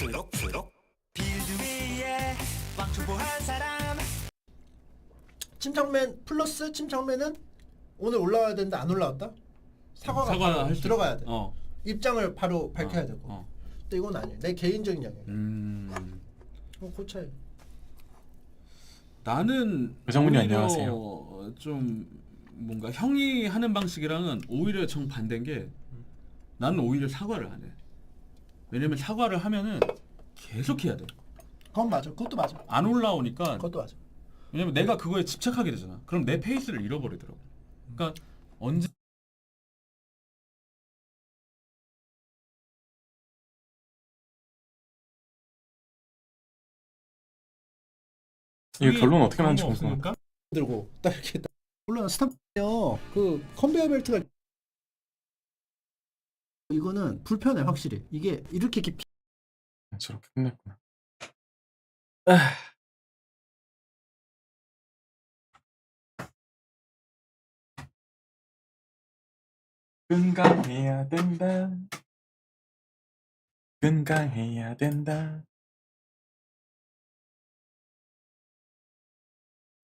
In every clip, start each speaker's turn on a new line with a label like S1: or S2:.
S1: 초록 빌드 위에 왕초보한 사람.
S2: 침착맨 플러스 침착맨은 오늘 올라와야 되는데 안 올라왔다? 사과가 바로 들어가야 돼. 입장을 바로 밝혀야 되고. 근데 이건 아니야. 내 개인적인 영역. 그 차이.
S3: 나는
S4: 여성분이 안녕하세요.
S3: 좀 뭔가 형이 하는 방식이랑은 오히려 정반대인 게 나는 오히려 사과를 안 해. 왜냐면 사과를 하면은 계속 해야 돼.
S2: 그건 맞아. 그것도 맞아.
S3: 안 올라오니까.
S2: 그것도 맞아.
S3: 왜냐면 내가 그거에 집착하게 되잖아. 그럼 내 페이스를 잃어버리더라고. 그러니까 언제
S4: 이거 결론 어떻게 나는지 궁금하다.
S2: 들고 딱 이렇게 딱 물론 스탑이요. 그 컨베이어 벨트가 이거는 불편해 확실히. 이게 이렇게
S4: 저렇게 끝냈구나. 건강해야 된다. 건강해야 된다.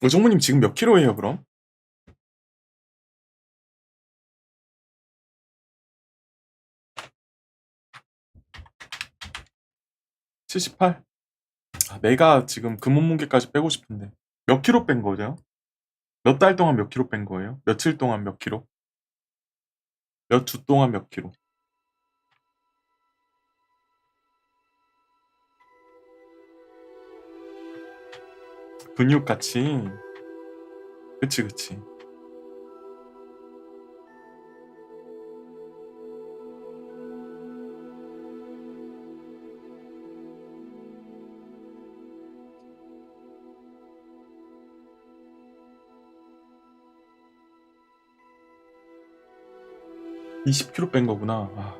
S4: 오정모님 지금 몇 킬로예요 그럼? (78) 내가 지금 그 몸무게까지 빼고 싶은데 몇 킬로 뺀 거죠? 몇 달 동안 몇 킬로 뺀 거예요? 며칠 동안 몇 킬로? 몇 주 동안 몇 킬로? 근육같이. 그치. (20kg) 뺀 거구나. 아,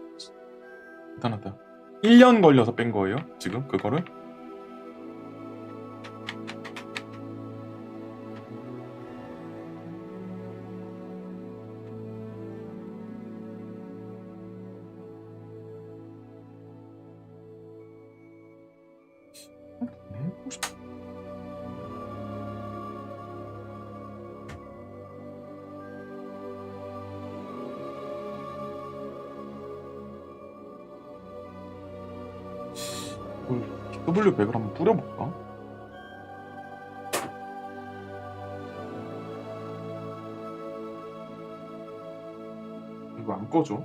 S4: 대단하다. 1년 걸려서 뺀 거예요? 지금 그거를? W100을 한번 뿌려볼까? 이거 안 꺼져?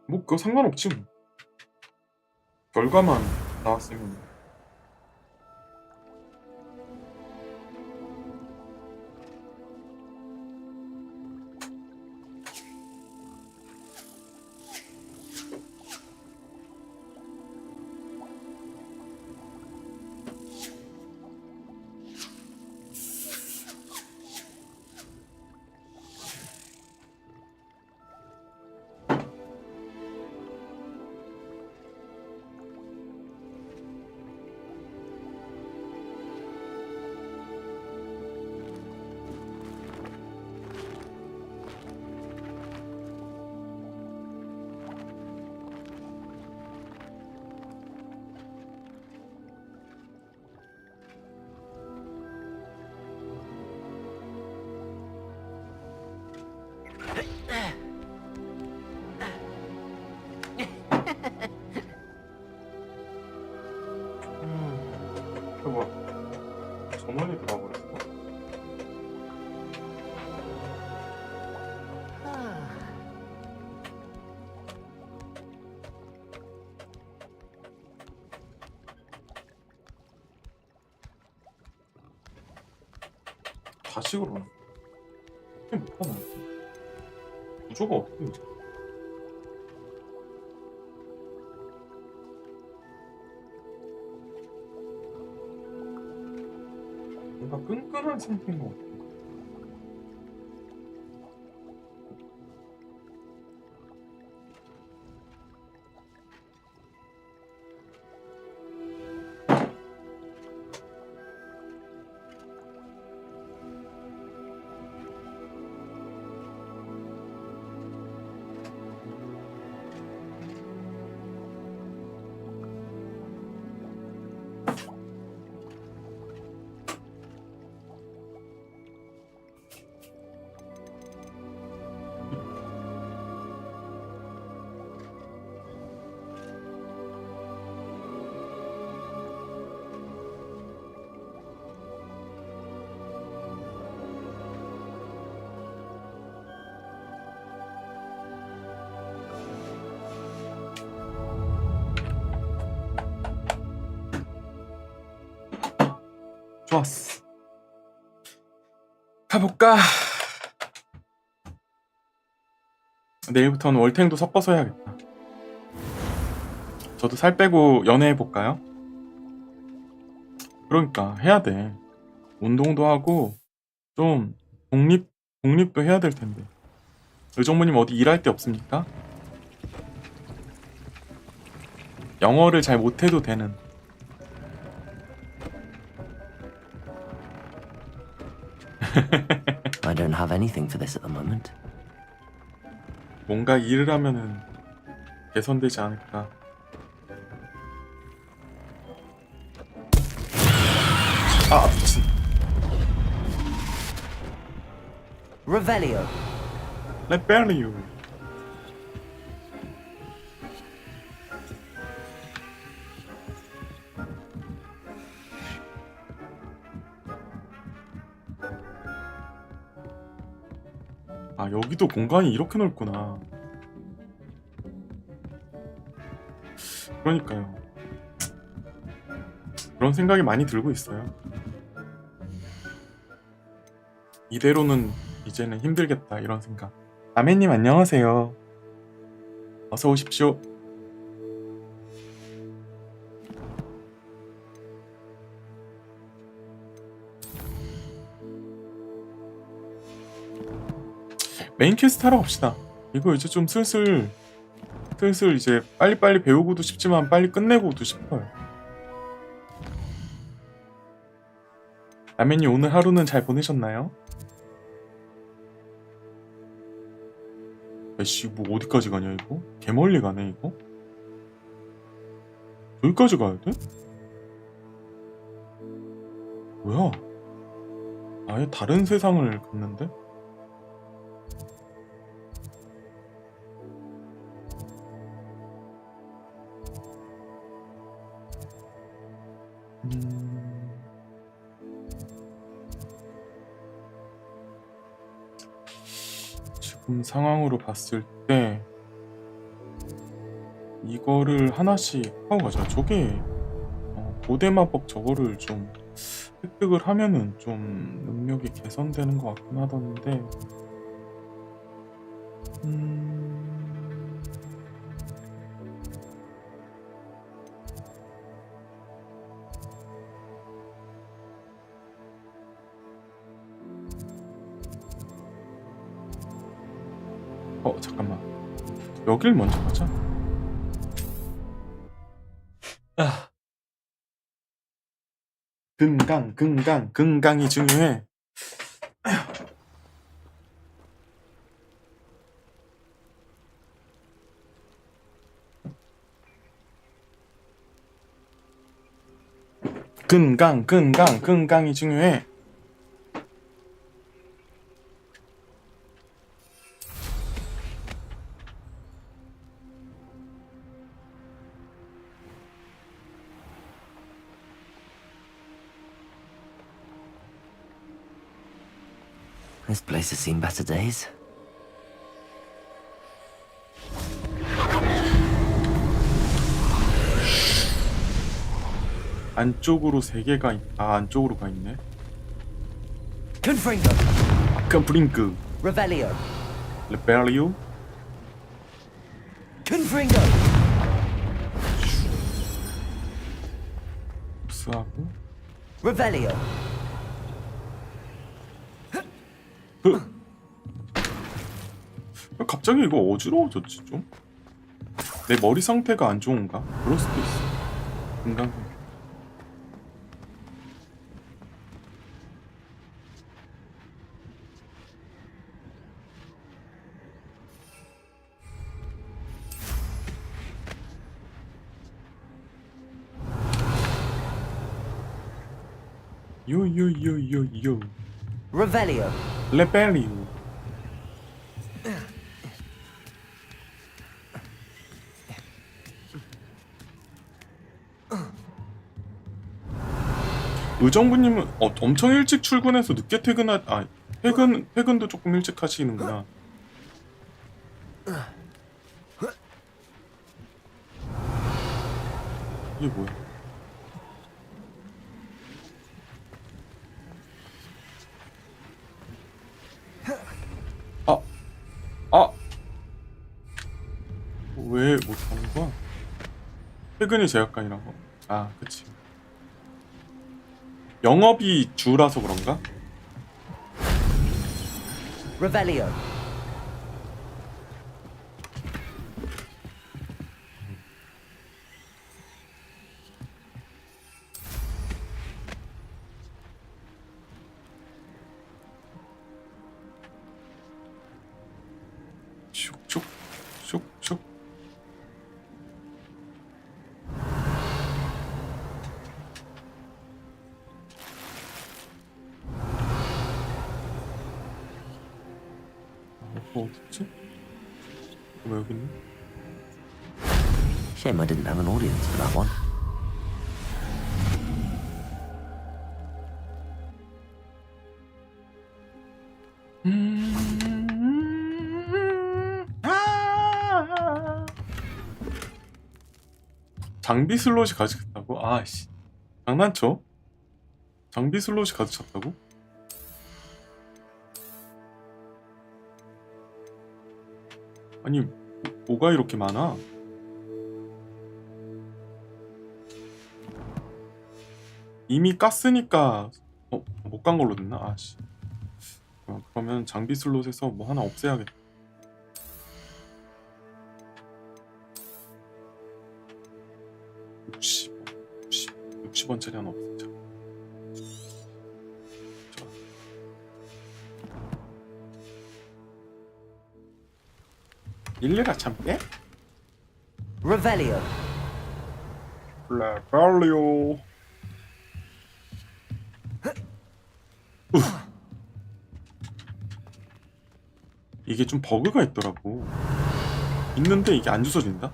S4: 뭐 그거 상관없지 뭐. 결과만 나왔으면. 뭐야? 전원이 들어와버렸어. 다시 그러네. 이게 못하나? 구조가 어떻게 되지? 뭔가 끈끈한 상태인 것 같아. 좋았어. 가볼까? 내일부터는 월탱도 섞어서 해야겠다. 저도 살 빼고 연애해볼까요? 그러니까 해야 돼. 운동도 하고 좀 독립도 해야 될 텐데. 의정부님 어디 일할 데 없습니까? 영어를 잘 못해도 되는.
S5: I don't have anything for this at the moment.
S4: 뭔가 일을 하면은 개선되지 않을까. 아 미친.
S5: Revelio.
S4: 레벨리오. 아 여기도 공간이 이렇게 넓구나. 그러니까요. 그런 생각이 많이 들고 있어요. 이대로는 이제는 힘들겠다 이런 생각. 아메님 안녕하세요. 어서 오십시오. 메인 퀘스트 하러 갑시다. 이거 이제 좀 슬슬 이제 빨리빨리 배우고도 싶지만 빨리 끝내고도 싶어요. 라면님 오늘 하루는 잘 보내셨나요? 야씨 뭐 어디까지 가냐 이거? 개멀리 가네 이거? 여기까지 가야 돼? 뭐야? 아예 다른 세상을 갔는데? 지금 상황으로 봤을 때 이거를 하나씩 하고 가자. 저게 고대 마법 저거를 좀 획득을 하면은 좀 능력이 개선되는 것 같긴 하던데 잠깐만 여길 먼저 가자. 금강이 중요해. 금강이 중요해.
S5: This place has seen better days.
S4: 안쪽으로 3개가 안쪽으로 가 있네.
S5: Confringo.
S4: 컴프링크.
S5: Revelio.
S4: 레벨리오.
S5: Confringo.
S4: 스하고.
S5: Revelio.
S4: 갑자기 이거 어지러워졌지 좀? 내 머리 상태가 안 좋은가? 그럴 수도 있어. 금강. 요.
S5: Revelio.
S4: 레벨리오. 의정부님은 엄청 일찍 출근해서 늦게 퇴근도 조금 일찍 하시는구나. 이게 뭐야? 퇴근이 제약간이라고. 아, 그치. 영업이 주라서 그런가?
S5: Revelio.
S4: 슉슉 슉슉. 어딨지? 왜 여기 있니?
S5: Shame I didn't have an audience for that one.
S4: 장비 슬롯이 가득했다고? 아씨, 장난쳐? 장비 슬롯이 가득 찼다고? 아니, 뭐가 이렇게 많아? 이미 깠으니까 못 간 걸로 됐나? 아씨. 그러면 장비 슬롯에서 뭐 하나 없애야겠다. 60원짜리 하나 없애자. 자. 일리가 참 빼?
S5: Revelio.
S4: 레벨리오. 이게 좀 버그가 있더라고. 있는데 이게 안 주워진다?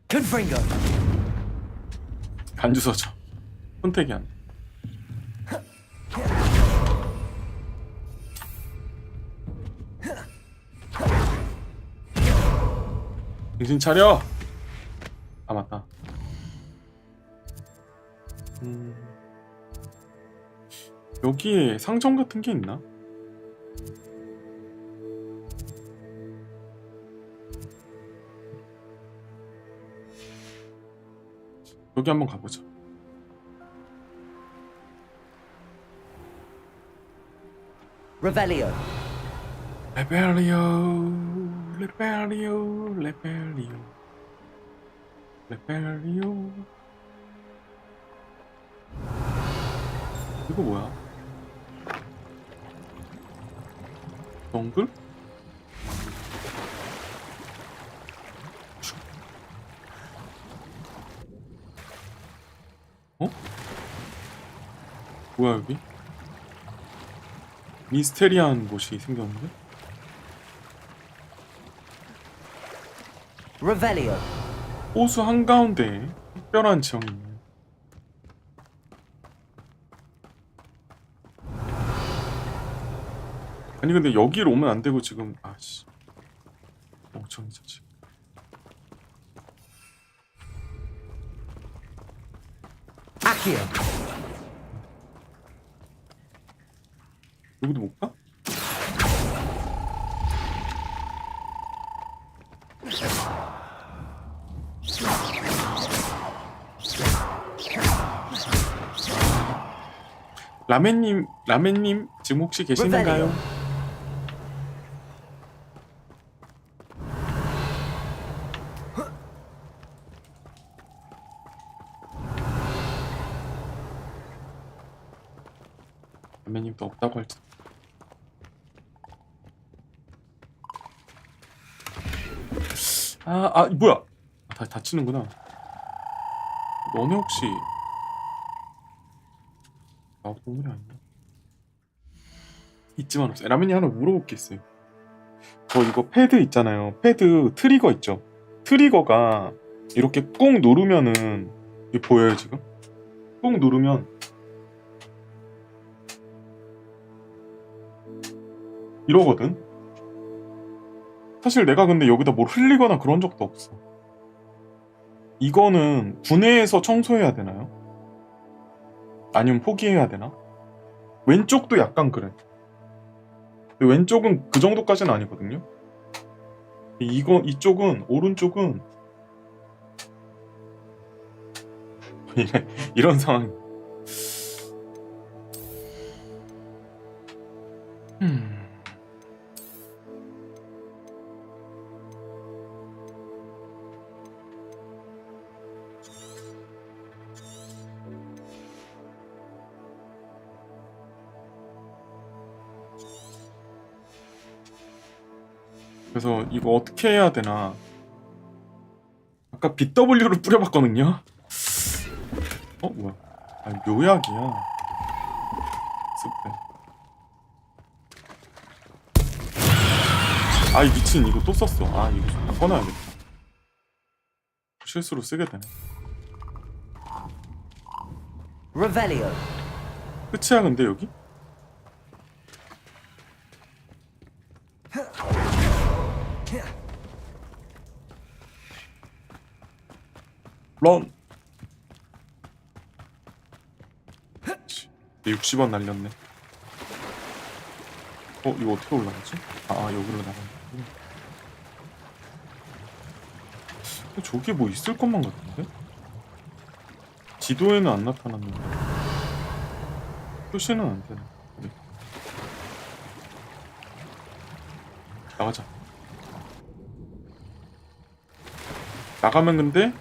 S5: Confringo.
S4: 안 주워져. 선택이 안 돼. 정신 차려! 아, 맞다. 여기에 상점 같은 게 있나? 여기 한번 가보자.
S5: Revelio.
S4: 레벨리오, 레벨리오, 레벨리오, 레벨리오. 이거 뭐야? 덩글? 어? 뭐야 여기? 미스테리한 곳이 생겼는데?
S5: Revelio.
S4: 호수 한가운데 특별한 지형이 있네. 아니 근데 여기로 오면 안 되고 지금 아씨 멍청이죠 지금.
S5: Accio.
S4: 여기도 못 가? 라멘님 지금 혹시 계시는가요? 라멘님도 없다고 할지. 뭐야? 다 다치는구나. 너네 혹시 나도 동물이 아니야? 있지만 없어요. 라면이 하나 물어볼 게 있어요. 저 이거 패드 있잖아요. 패드 트리거 있죠? 트리거가 이렇게 꾹 누르면은 이게 보여요 지금? 꾹 누르면 이러거든? 사실 내가 근데 여기다 뭘 흘리거나 그런 적도 없어. 이거는 분해해서 청소해야 되나요? 아니면 포기해야 되나? 왼쪽도 약간 그래. 근데 왼쪽은 그 정도까지는 아니거든요. 이쪽은 오른쪽은 이런 상황. 그래서 이거 어떻게 해야 되나? 아까 BW를 뿌려봤거든요. 뭐야? 아, 묘약이야. 스프레. 아이 미친, 이거 또 썼어. 아, 이거 좀 바꿔놔야겠다. 실수로 쓰게 되네.
S5: Revelio.
S4: 끝이야 근데 여기? 런. 60원 날렸네. 이거 어떻게 올라가지? 여기로 나가네. 저기 뭐 있을 것만 같은데? 지도에는 안 나타났는데 표시는 안 되네. 여기. 나가자. 나가면 근데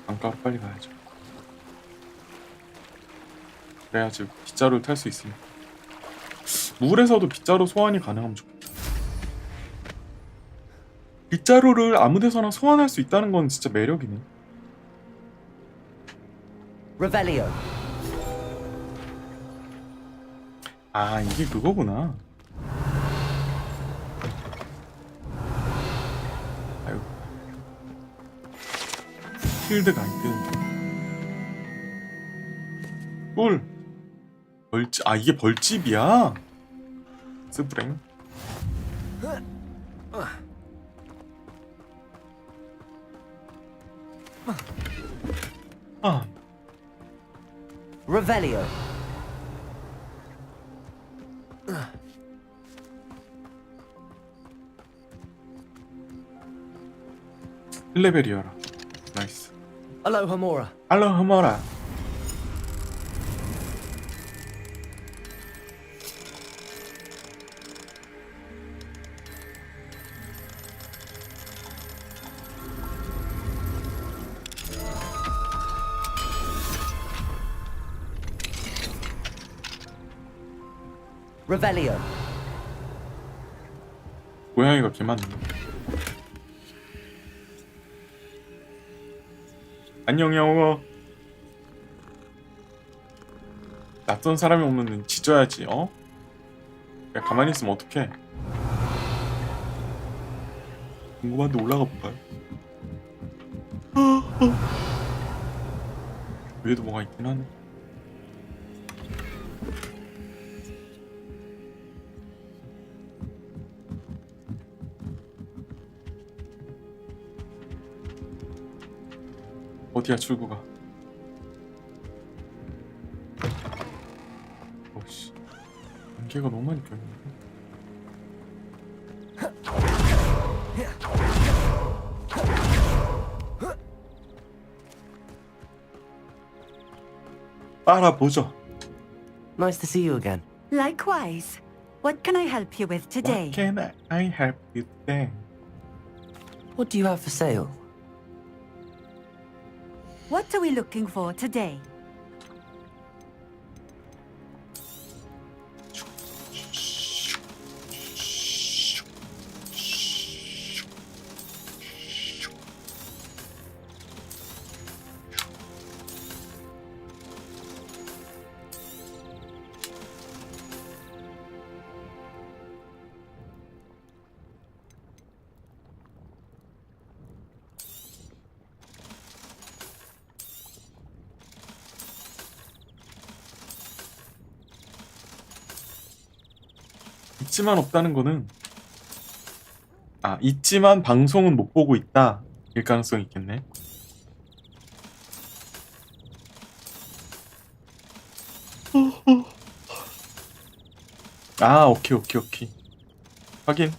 S4: 강가로 빨리 가야죠. 그래야지 빗자루를 탈 수 있으니까. 물에서도 빗자루 소환이 가능하면 좋겠다. 빗자루를 아무 데서나 소환할 수 있다는 건 진짜 매력이네.
S5: Revelio.
S4: 아, 이게 그거구나. 아유. 필드 가이드. 꿀. 벌집. 아, 이게 벌집이야. 스프랭.
S5: Revelio.
S4: 힐레벨이어라. 나이스.
S5: Alohomora.
S4: 알로하모라.
S5: Revelio.
S4: 고양이가 개 많네. 안녕 영어. 낯선 사람이 오면 짖어야지. 야, 가만히 있으면 어떡해. 궁금한데 올라가 볼까요? 위에도 뭐가 있긴 하네. 어디야 출구가? 오씨, 안개가 너무 많이 껴있는데. 빨아보죠.
S5: Nice to see you again.
S6: Likewise. What can I help you with today?
S4: What can I help you today?
S5: What do you have for sale?
S6: What are we looking for today?
S4: 있지만 없다는 거는, 있지만 방송은 못 보고 있다 일 가능성이 있겠네. 오케이 확인.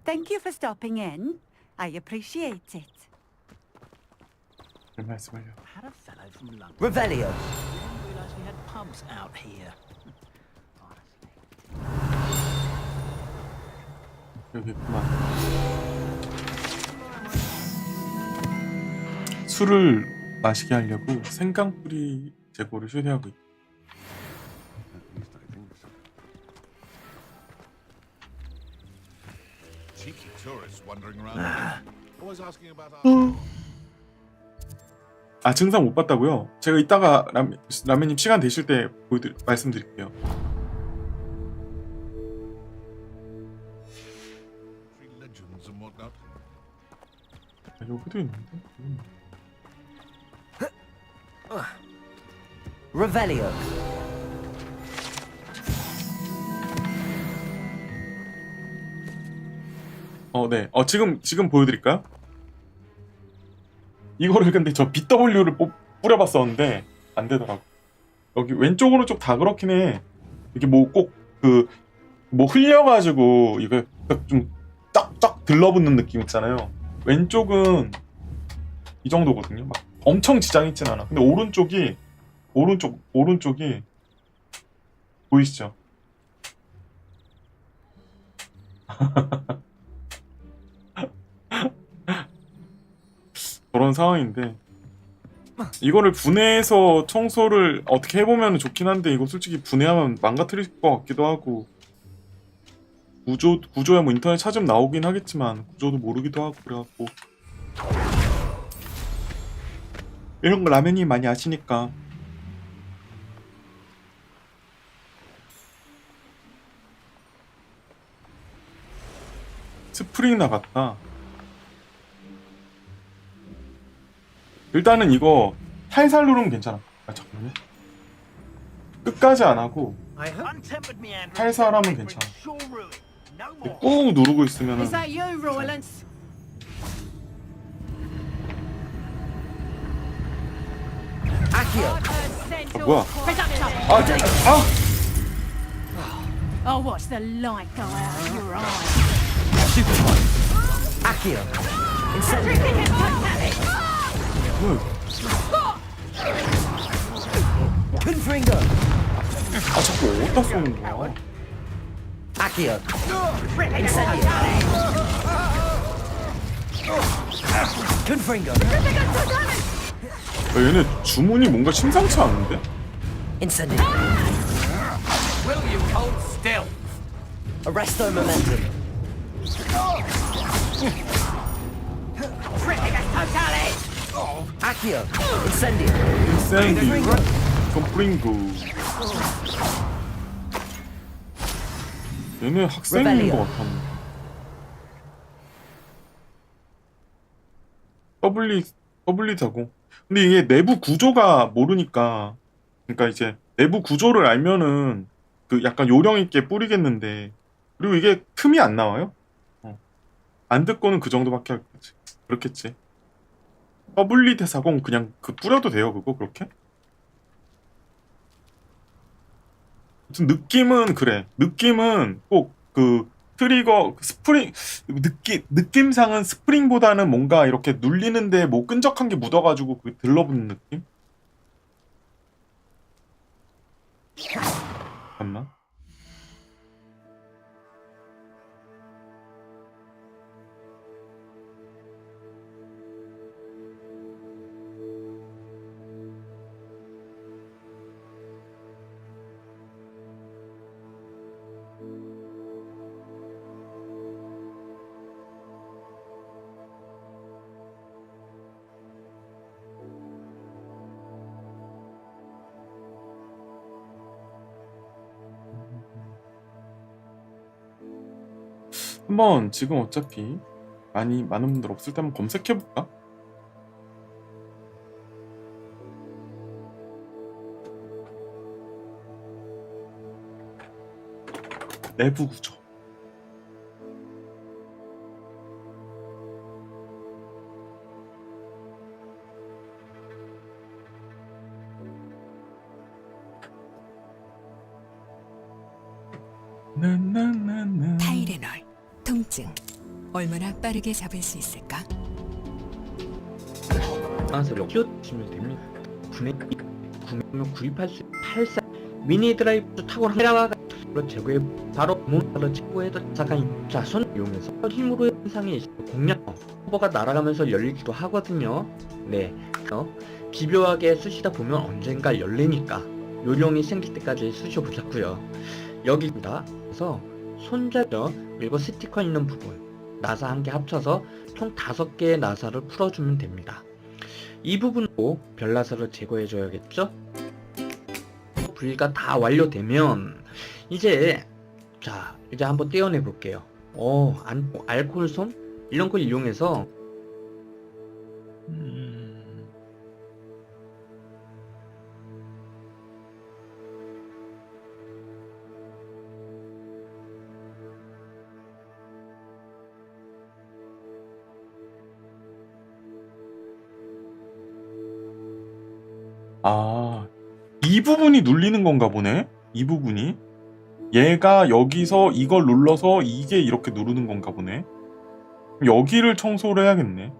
S6: Thank you for stopping in. I appreciate it.
S4: 별 말씀을요.
S7: Had a fellow from London.
S5: Revelio.
S7: Didn't realise we had pubs out here.
S4: 여기 있구만. 술을 마시게 하려고 생강뿌리 재고를 휴대하고 있다.
S8: Cheeky tourists wandering around. Always asking about our.
S4: 아, 증상 못 봤다고요? 제가 이따가 라면님 시간 되실 때 말씀드릴게요.
S8: Legends and whatnot.
S4: 아, 여기도 있는데?
S5: Revelio.
S4: 네. 지금 보여드릴까요? 이거를 근데 저 BW를 뿌려봤었는데 안 되더라고. 여기 왼쪽 오른쪽 다 그렇긴 해. 이게 뭐 꼭 뭐 흘려가지고 이거 좀 쫙쫙 들러붙는 느낌 있잖아요. 왼쪽은 이 정도거든요. 막 엄청 지장 있진 않아. 근데 오른쪽이 보이시죠? 그런 상황인데 이거를 분해해서 청소를 어떻게 해보면 좋긴 한데 이거 솔직히 분해하면 망가뜨릴 것 같기도 하고 구조야 뭐 인터넷 찾으면 나오긴 하겠지만 구조도 모르기도 하고 그래갖고 이런 거 라면이 많이 아시니까. 스프링 나갔다. 일단은 이거 살살 누르면 괜찮아. 아, 잠깐만요. 끝까지 안 하고
S7: Untempered meandering.
S4: 살살 하면 괜찮아.
S7: Sure ruin. No more.
S4: 꾹 누르고 있으면은
S9: Is that you, Roylance?
S5: Accio.
S4: 아, 뭐야?
S9: Oh, watch the light go out of your eyes.
S5: Accio. Incendio.
S4: 뭐야?
S5: Confringo.
S4: 아, 자꾸 어디다 쏘는 거야?
S5: Accio. Incendio. Confringo.
S4: 야, 얘네 주문이 뭔가 심상치 않은데?
S5: Incendio.
S7: Will you hold still?
S5: Arresto momentum. Accio. Incendio.
S4: 인센디 컴프링구. 얘네 학생인 것 같았네. 더블리 자고. 근데 이게 내부 구조가 모르니까, 그러니까 이제 내부 구조를 알면은 그 약간 요령 있게 뿌리겠는데, 그리고 이게 틈이 안 나와요? 안 듣고는 그 정도밖에 할겠지. 그렇겠지. 더블리 대사공 그냥 뿌려도 돼요, 그거 그렇게? 아무튼 느낌은 그래. 느낌은 꼭 트리거 스프링 느낌상은 스프링보다는 뭔가 이렇게 눌리는데 뭐 끈적한 게 묻어가지고 그게 들러붙는 느낌? 잠깐만. 한번 지금 어차피 많은 분들 없을 때 한번 검색해볼까? 내부 구조.
S10: 타이레놀, 통증, 얼마나 빠르게 잡을 수 있을까?
S11: 소리 끼워주시면 됩니다. 구매하면 구입할 수 84 미니 드라이브 타고 헤라와 제거해 바로 모터를 제거해도 잠깐 자손 이용해서 힘으로 현상이 공략 커버가 날아가면서 열리기도 하거든요. 네, 집요하게 쑤시다 보면 언젠가 열리니까 요령이 생길 때까지 쑤셔보자고요. 여기입니다. 그래서 손잡이죠. 그리고 스티커 있는 부분 나사 한 개 합쳐서 총 5개의 나사를 풀어주면 됩니다. 이 부분으로 별나사를 제거해줘야겠죠? 분리가 다 완료되면 이제 한번 떼어내 볼게요. 알코올 솜 이런 걸 이용해서
S4: 이 부분이 눌리는 건가 보네? 이 부분이? 얘가 여기서 이걸 눌러서 이게 이렇게 누르는 건가 보네? 여기를 청소를 해야겠네.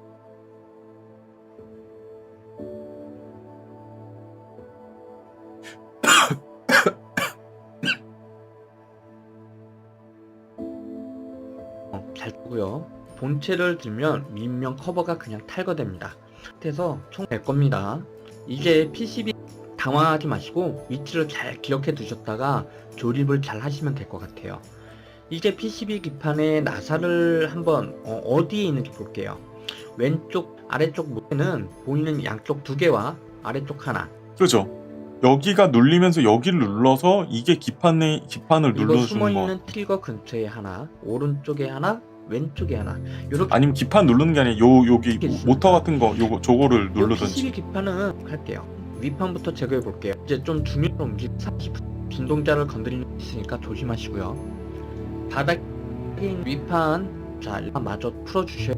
S11: 잘 보고요. 본체를 들면 밑면 커버가 그냥 탈거됩니다. 그래서 총 낼 겁니다. 이제 PCB 당황하지 마시고 위치를 잘 기억해 두셨다가 조립을 잘 하시면 될 것 같아요. 이제 PCB 기판의 나사를 한번 어디에 있는지 볼게요. 왼쪽 아래쪽 모에는 보이는 양쪽 2개와 아래쪽 하나.
S4: 그죠? 여기가 눌리면서 여기를 눌러서 이게 기판을 눌러주는 거.
S11: 숨어있는 트리거 근처에 하나, 오른쪽에 하나, 왼쪽에 하나. 요렇게
S4: 아니면 기판 누르는 게 아니라 여기 모터 같은 거 저거를 누르든지.
S11: PCB 기판은 할게요. 윗판부터 제거해 볼게요. 이제 좀 중요한 움직 30 진동자를 건드리는 게 있으니까 조심하시고요. 바닥에 있는 윗판 일단 마저 풀어주셔야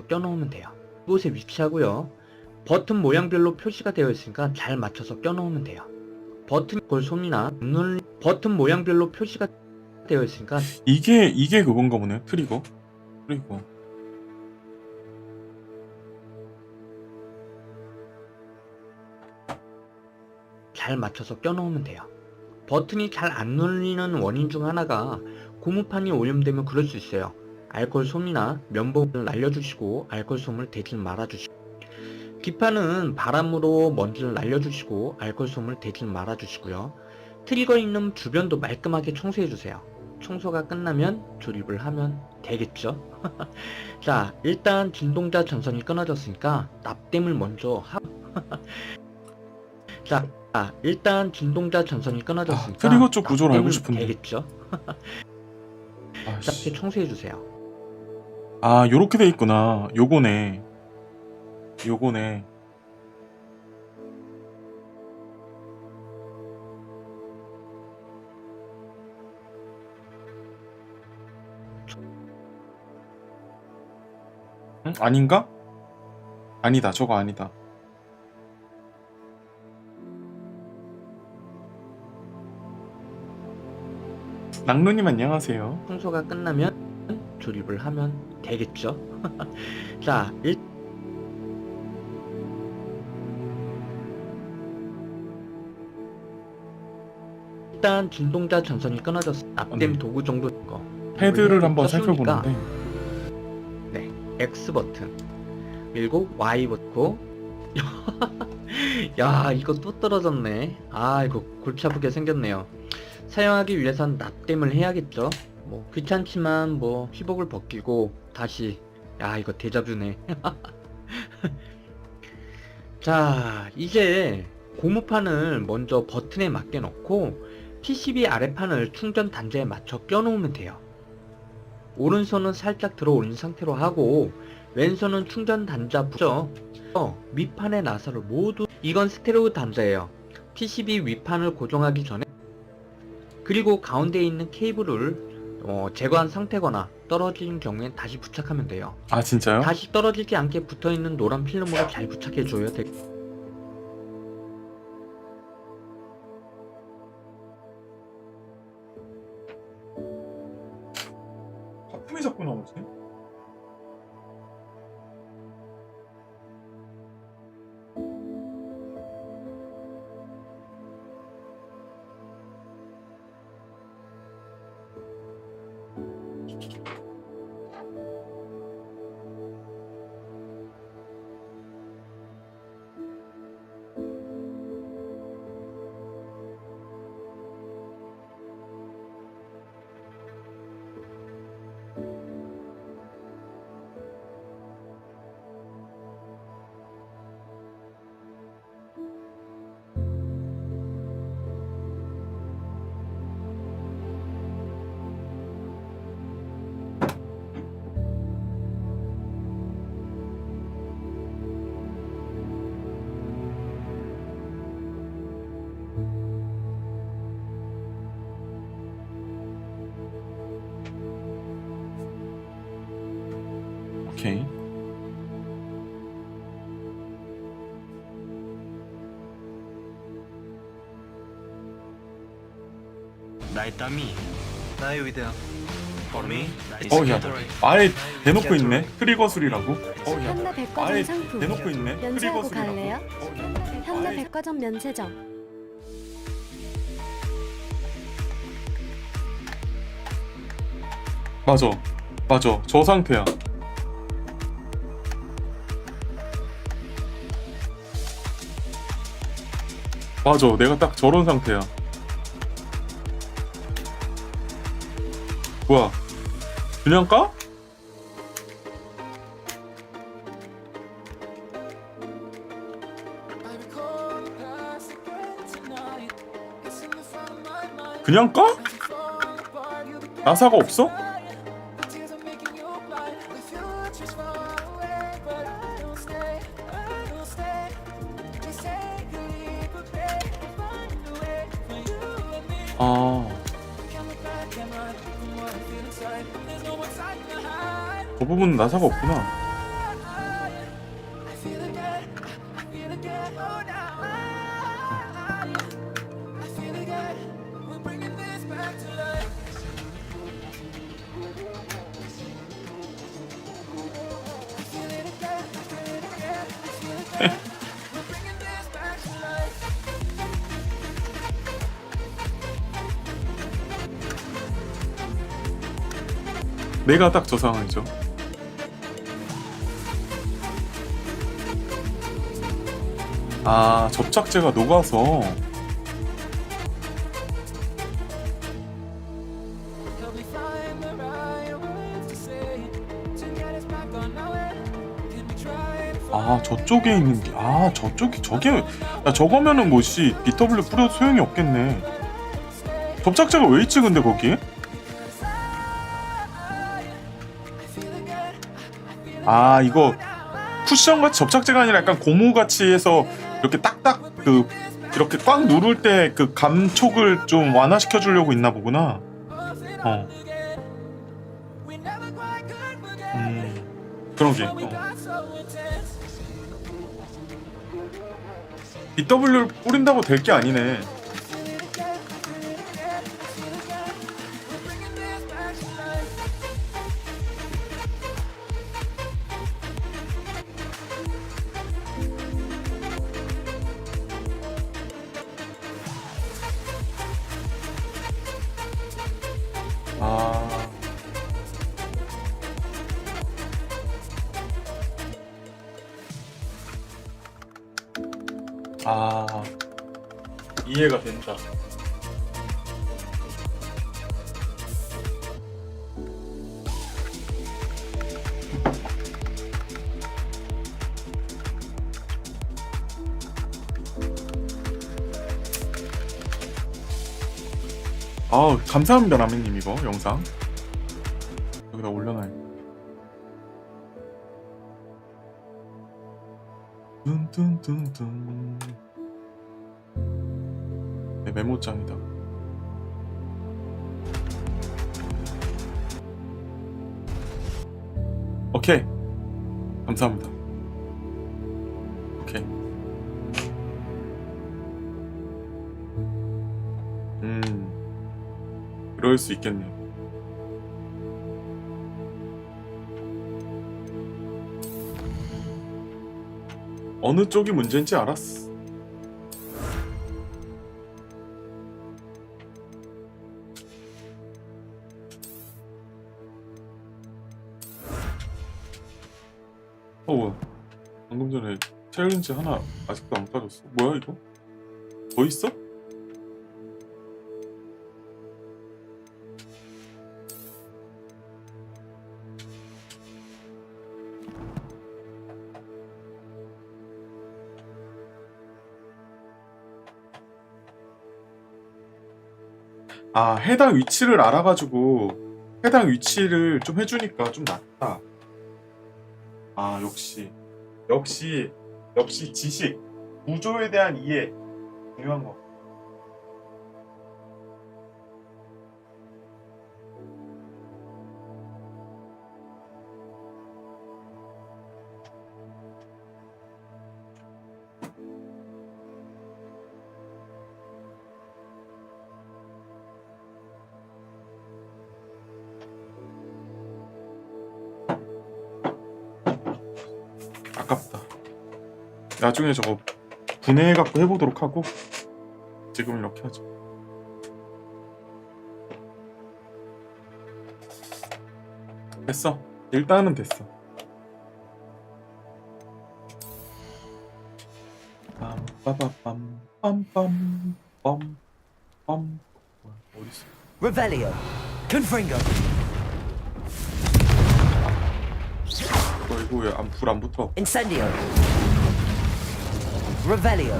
S11: 껴놓으면 돼요. 이곳에 위치하고요. 버튼 모양별로 표시가 되어 있으니까 잘 맞춰서 껴놓으면 돼요. 버튼 골솜이나 버튼 모양별로 표시가 되어 있으니까
S4: 이게 그건가 보네. 트리거.
S11: 잘 맞춰서 껴놓으면 돼요. 버튼이 잘 안 눌리는 원인 중 하나가 고무판이 오염되면 그럴 수 있어요. 알코올 솜이나 면봉을 날려주시고 알코올 솜을 대지 말아주시고, 기판은 바람으로 먼지를 날려주시고 알코올 솜을 대지 말아주시고요. 트리거 있는 주변도 말끔하게 청소해주세요. 청소가 끝나면 조립을 하면 되겠죠. 자, 일단 진동자 전선이 끊어졌으니까 납땜을 먼저 하고 자, 일단 진동자 전선이 끊어졌으니까
S4: 트리거 쪽 구조를 알고 싶은데.
S11: 되겠죠. 이렇게 청소해주세요.
S4: 요렇게 돼 있구나. 요거네. 아닌가? 아니다. 저거 아니다. 낭루님 안녕하세요.
S11: 청소가 끝나면 조립을 하면 되겠죠. 자, 일단 진동자 전선이 끊어졌어. 납땜 도구 정도 거.
S4: 패드를 한번 살펴보는데.
S11: 네, X 버튼 그리고 Y 버튼. 야, 이거 또 떨어졌네. 이거 골치 아프게 생겼네요. 사용하기 위해선 납땜을 해야겠죠. 귀찮지만 휘복을 벗기고 다시. 이거 데자뷰네. 자, 이제 고무판을 먼저 버튼에 맞게 넣고 PCB 아래판을 충전 단자에 맞춰 껴놓으면 돼요. 오른손은 살짝 들어 올린 상태로 하고 왼손은 충전 단자 부죠. 밑판의 나사를 모두 이건 스테레오 단자예요. PCB 윗판을 고정하기 전에 그리고 가운데에 있는 케이블을 제거한 상태거나 떨어진 경우엔 다시 부착하면 돼요.
S4: 아 진짜요?
S11: 다시 떨어지지 않게 붙어있는 노란 필름으로 잘 부착해줘야 돼.
S4: 하품이 자꾸 나오지? 오케이. 야, 아예 대놓고 있네. 트리거술이라고. 야,
S12: 현대 백화점
S4: 아예
S12: 상품
S4: 대놓고 있네.
S12: 면세하고
S4: 트리거술이라고.
S12: 갈래요? 현대 백화점 면세점.
S4: 맞아, 맞아. 저 상태야. 맞아, 내가 딱 저런 상태야. 뭐야? 그냥 까? 그냥 까? 나사가 없어? 아, 그 부분은 나사가 없구나. 내가 딱 저 상황이죠. 아, 접착제가 녹아서. 아, 저쪽에 있는 게, 아, 저쪽이, 저게, 야, 저거면은 뭐지, BW 뿌려도 소용이 없겠네. 접착제가 왜 있지, 근데 거기에? 아, 이거 쿠션같이 접착제가 아니라 약간 고무같이 해서 이렇게 딱딱 이렇게 꽉 누를 때 그 감촉을 좀 완화시켜 주려고 있나 보구나. 그러게. BW를 뿌린다고 될 게 아니네. 이해가 된다. 아, 감사합니다 라면님. 이거 영상 여기다 올려놔요. 뚠뚠뚠뚠. 네, 메모장이다. 오케이. 감사합니다. 오케이. 그럴 수 있겠네요. 어느 쪽이 문제인지 알았어. 방금 전에 챌린지 하나 아직도 안 빠졌어. 뭐야 이거? 더 있어? 아, 해당 위치를 알아가지고 해당 위치를 좀 해주니까 좀 낫다. 아, 역시 지식, 구조에 대한 이해 중요한 거. 아깝다. 나중에 저거 분해해갖고 해보도록 하고 지금 이렇게 하죠. 됐어. 일단은 됐어. 빰빠바빰 빰빰 빰빰. 어딨어?
S5: Revelio. Confringo.
S4: 이거 왜 불 안 붙어?
S5: Incendio. Revelio.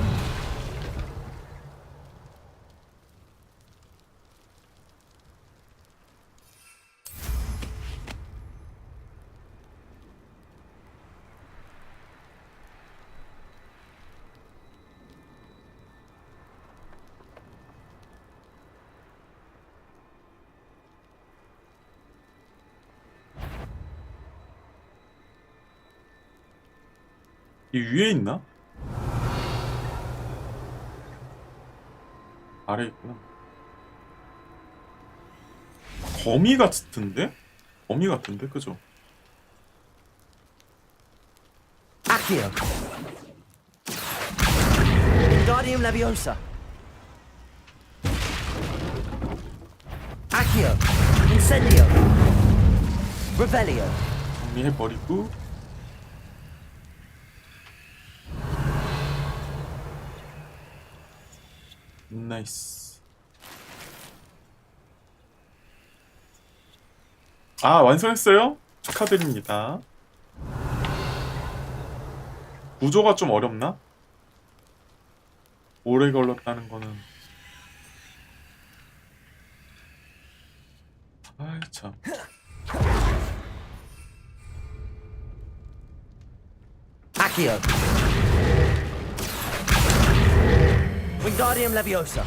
S4: 이 위에 있나? 아래 있구나. 거미 같은데? 거미 같은데? 그죠?
S5: Accio. Wingardium Leviosa. Accio. Incendio. Revelio.
S4: 정리해버리고 나이스. 아, 완성했어요? 축하드립니다. 구조가 좀 어렵나? 오래 걸렸다는 거는 아이 참.
S5: Accio. Wingardium Leviosa.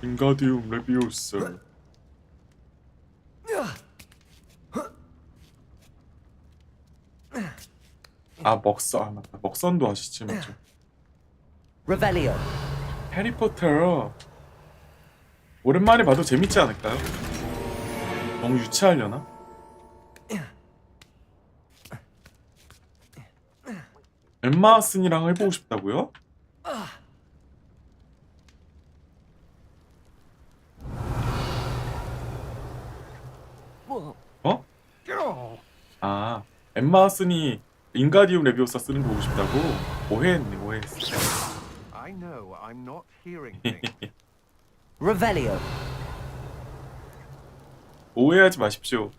S4: 윙가디움 레비오스. 아, 먹선. 아, 맞다. 먹선도 하시지, 맞죠?
S5: Revelio.
S4: 해리포터. 오랜만에 봐도 재밌지 않을까요? 너무 유치하려나? 엠마 왓슨이랑 해보고 싶다고요? 어? 아, 엠마 왓슨이 윙가디움 레비오사 쓰는 거 보고 싶다고? 오해했네, 오해했어.
S8: I know I'm not hearing things.
S5: Revelio.
S4: 오해하지 마십시오.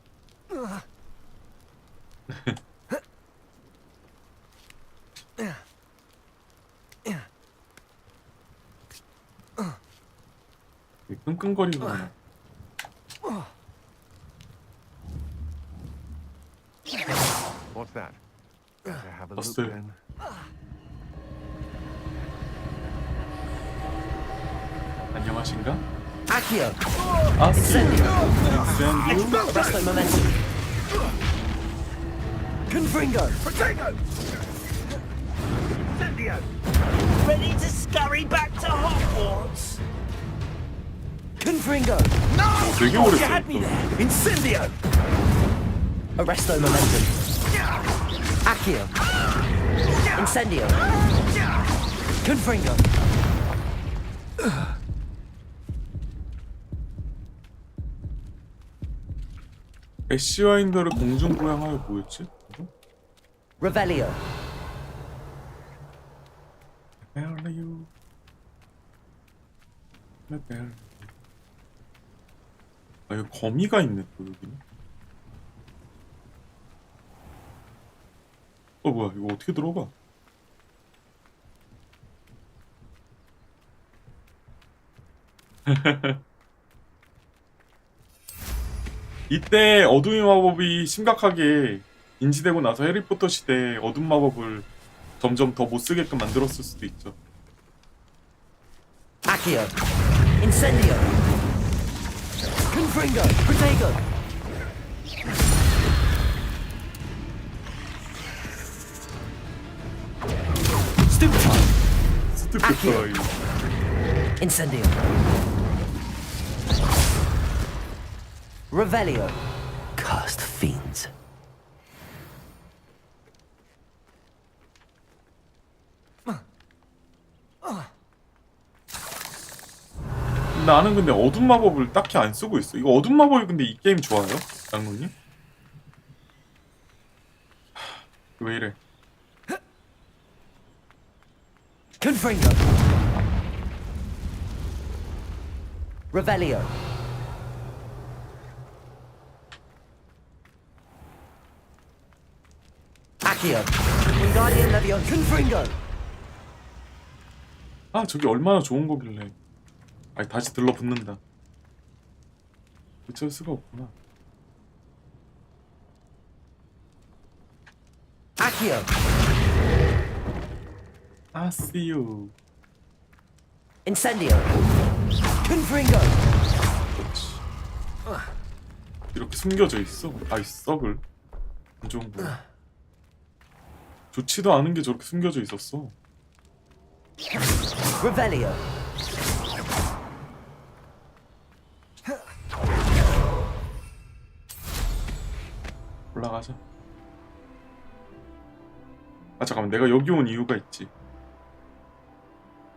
S4: 끙끙거리는 거구나.
S8: What's that? I have
S4: 떴어요. 안녕하신가?
S5: Accio.
S4: Incendio.
S5: Arresto momentum. Confringo.
S7: Incendio! Ready to scurry back to Hogwarts?
S5: Confringo.
S4: 되게
S7: You
S4: 오래
S7: had me
S4: 썼어.
S7: there! Incendio!
S5: Arresto momentum. Accio. Incendio. Confringo.
S4: 애쉬와 인더를 공중 부양하여 뭐였지?
S5: Revelio.
S4: 레벨리오. 레벨. 아 여기 거미가 있네 또 여기는. 뭐야 이거 어떻게 들어가? 이때 어둠의 마법이 심각하게 인지되고 나서 해리포터 시대에 어둠 마법을 점점 더 못쓰게끔 만들었을 수도 있죠.
S5: Accio. Incendio. Confringo. Protego. Stupefy.
S4: 스투피퍼이.
S5: Incendio. Revelio. Cursed fiends.
S4: 나는 근데 어둠 마법을 딱히 안 쓰고 있어. 이거 어둠 마법이 근데 이 게임 좋아요? 장로님? 왜 이래?
S5: Confringo. Revelio. Accio. Wingardium Leviosa. Confringo.
S4: 아 저게 얼마나 좋은 거길래. 아니 다시 들러붙는다. 어쩔 수가 없구나.
S5: Accio.
S4: I see you.
S5: Incendio. Confringo.
S4: 그렇지. 이렇게 숨겨져 있어. 아이 썩을. 안 좋은 거. 좋지도 않은 게 저렇게 숨겨져 있었어.
S5: Revelio.
S4: 올라가자. 아 잠깐만 내가 여기 온 이유가 있지.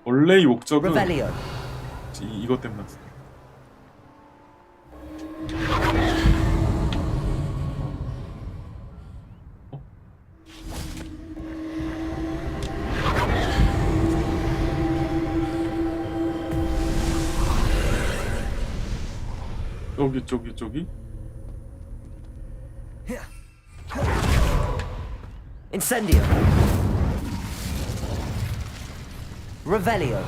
S4: 원래 이 목적은
S5: Revelio.
S4: 이것 때문에 왔어. 저기
S5: Incendio. Revelio.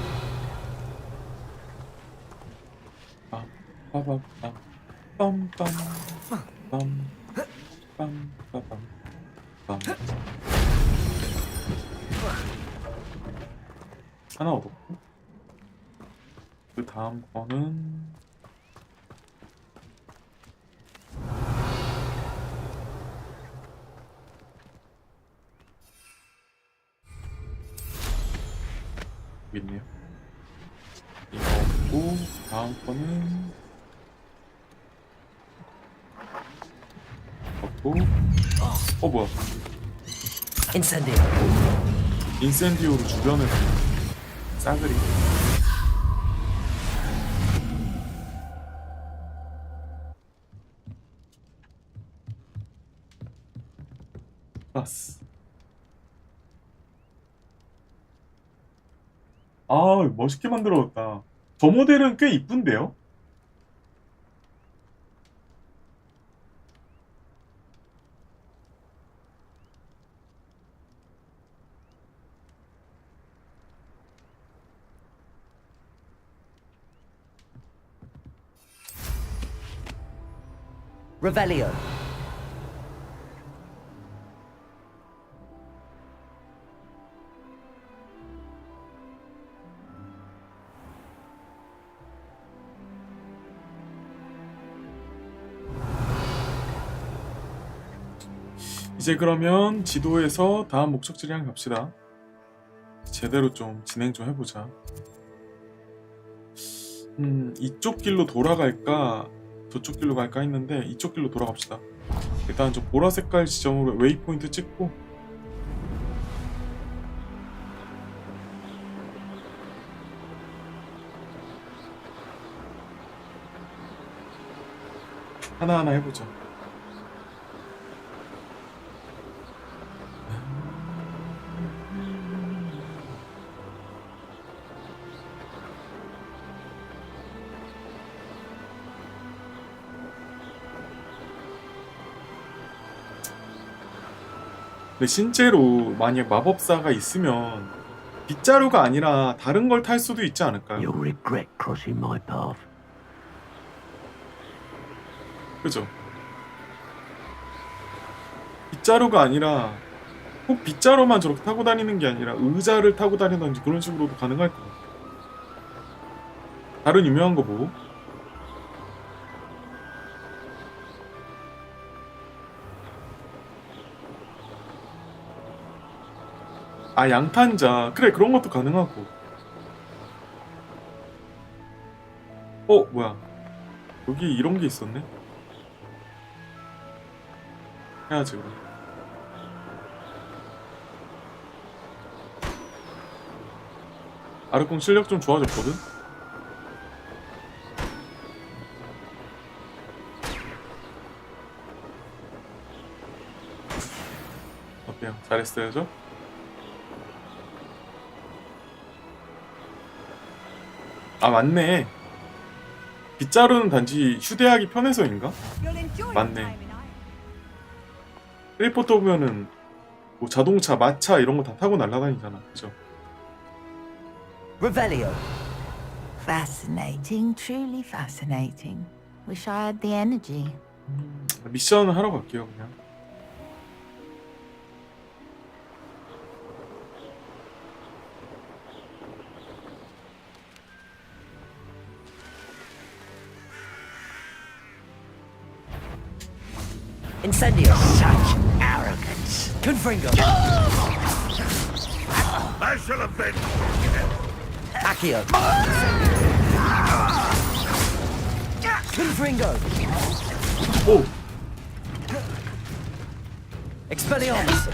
S4: 하나 얻었고 그 다음 거는 여기 있네요. 이거 없고 다음 거는 없고 뭐야
S5: Incendio.
S4: 인센디오로 주변을 싸그리 봤어. 아 멋있게 만들어졌다. 저 모델은 꽤 이쁜데요?
S5: Revelio.
S4: 이제 그러면 지도에서 다음 목적지를 향해 갑시다. 제대로 좀 진행 좀 해보자. 이쪽 길로 돌아갈까 저쪽 길로 갈까 했는데 이쪽 길로 돌아갑시다. 일단 저 보라색깔 지점으로 웨이포인트 찍고 하나하나 해보자. 근데 실제로 만약 마법사가 있으면 빗자루가 아니라 다른 걸 탈 수도 있지 않을까요?
S7: You'll regret crossing my path.
S4: 그죠? 빗자루가 아니라 꼭 빗자루만 저렇게 타고 다니는 게 아니라 의자를 타고 다니던지 그런 식으로도 가능할 것 같아요. 다른 유명한 거 뭐? 아, 양탄자. 그래, 그런 것도 가능하고. 뭐야. 여기 이런 게 있었네? 해야지, 그럼. 아르콩 실력 좀 좋아졌거든? 어때요? 잘했어요, 저? 아, 맞네. 빗자루는 단지 휴대하기 편해서인가? 맞네. 해리포터 보면은 뭐 자동차, 마차 이런 거 다 타고 날아다니잖아. 그죠?
S5: Revelio.
S13: Fascinating, truly fascinating. Wish I had the energy.
S4: 미션을 하러 갈게요, 그냥.
S5: Incendio.
S7: Such arrogance.
S5: Confringo.
S7: I shall avenge.
S5: Accio. Confringo.
S4: 오!
S5: Expelliarmus.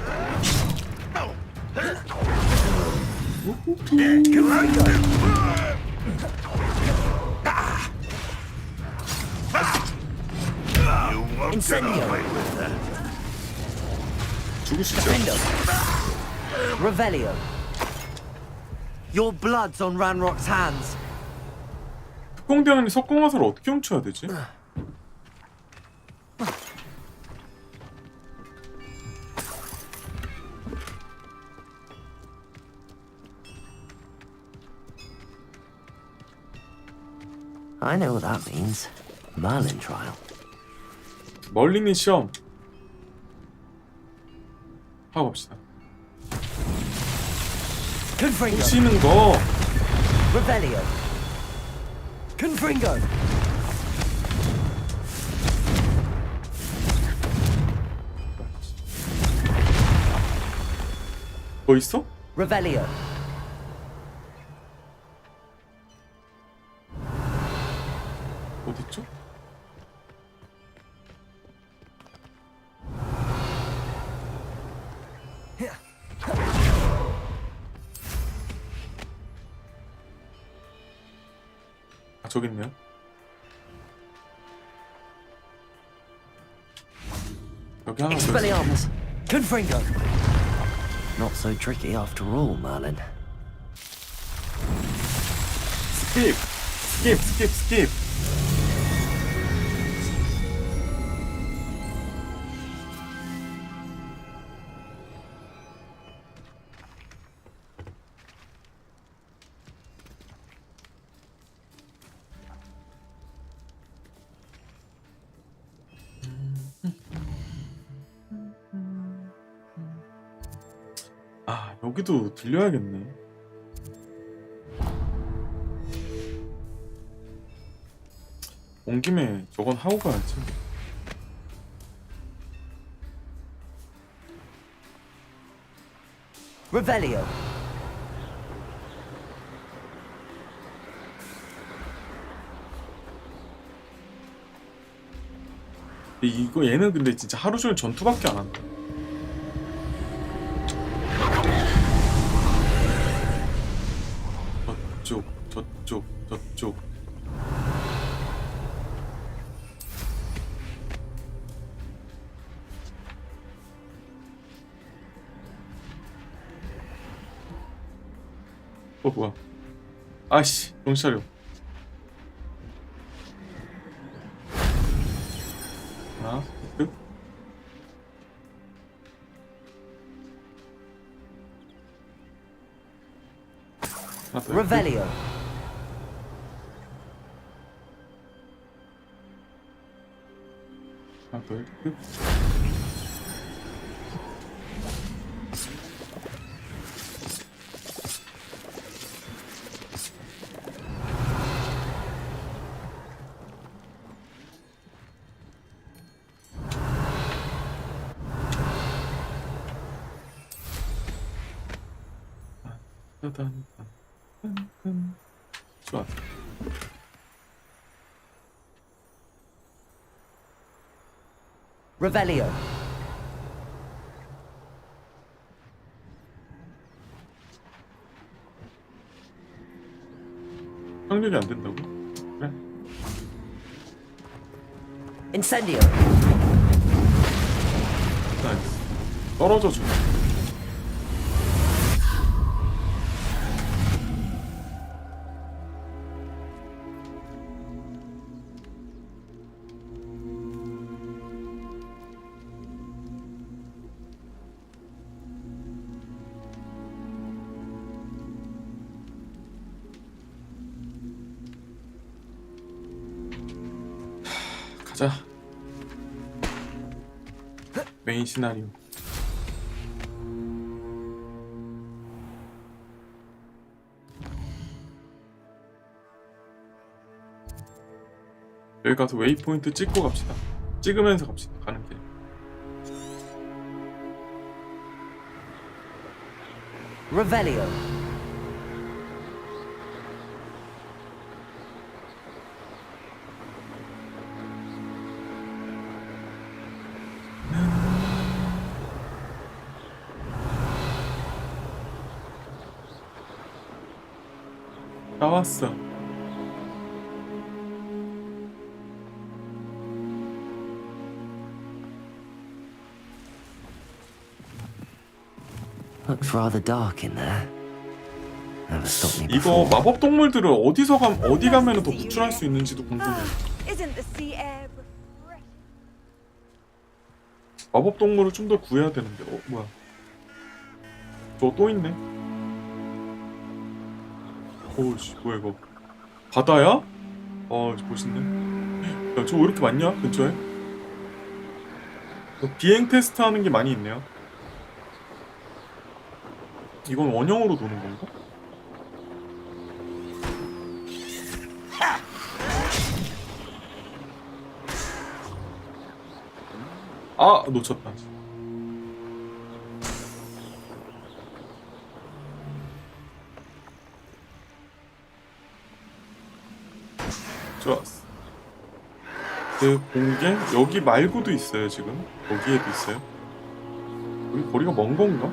S5: Incendio.
S4: 죽으시죠.
S5: Defendo. Revelio. Your blood's on Ranrock's hands.
S4: 특공대원이 석공화살을 어떻게 훔쳐야 되지?
S7: I know what that means. Merlin trial.
S4: 멀리는 시험 하고 갑시다.
S5: Confringo.
S4: 훔치는 거
S5: Revelio. Confringo.
S4: 뭐 있어?
S5: Revelio.
S4: 어딨죠? 아, 저기 있네요. 여기 하나 더 있어.
S5: Expelliarmus. Confringo.
S7: Not so tricky after all, Merlin.
S4: 스킵. 아, 여기도 들려야겠네. 온 김에 저건 하고 가야지.
S5: Revelio.
S4: 이거 얘는 근데 진짜 하루 종일 전투밖에 안 한다. 저쪽. 뭐야? 아씨, 정신 차려. 하나, 끝.
S5: Revelio.
S4: 하나, 둘, 끝. 좋아.
S5: Revelio.
S4: 확률이 안 된다고? 그래.
S5: Incendio.
S4: 나이스. 떨어져 줘. 가자. 메인 시나리오. 여기 가서 웨이포인트 찍고 갑시다. 찍으면서 갑시다. 가는 길.
S5: Revelio.
S4: 나왔어.
S5: Looks rather dark in there. Never stopped me
S4: 이거
S5: before.
S4: 마법 동물들을 어디 가면은 더 구출할 수 있는지도 궁금해.
S6: Isn't the sea air
S4: 마법 동물을 좀 더 구해야 되는데. 뭐야? 저 또 있네. 오우씨, 뭐야 이거? 바다야? 멋있네. 야, 저거 왜 이렇게 많냐? 근처에? 비행 테스트 하는 게 많이 있네요. 이건 원형으로 도는 건가? 아, 놓쳤다. 좋았어. 그 공개 여기 말고도 있어요. 지금 거기에도 있어요. 여기 거리가 먼 건가?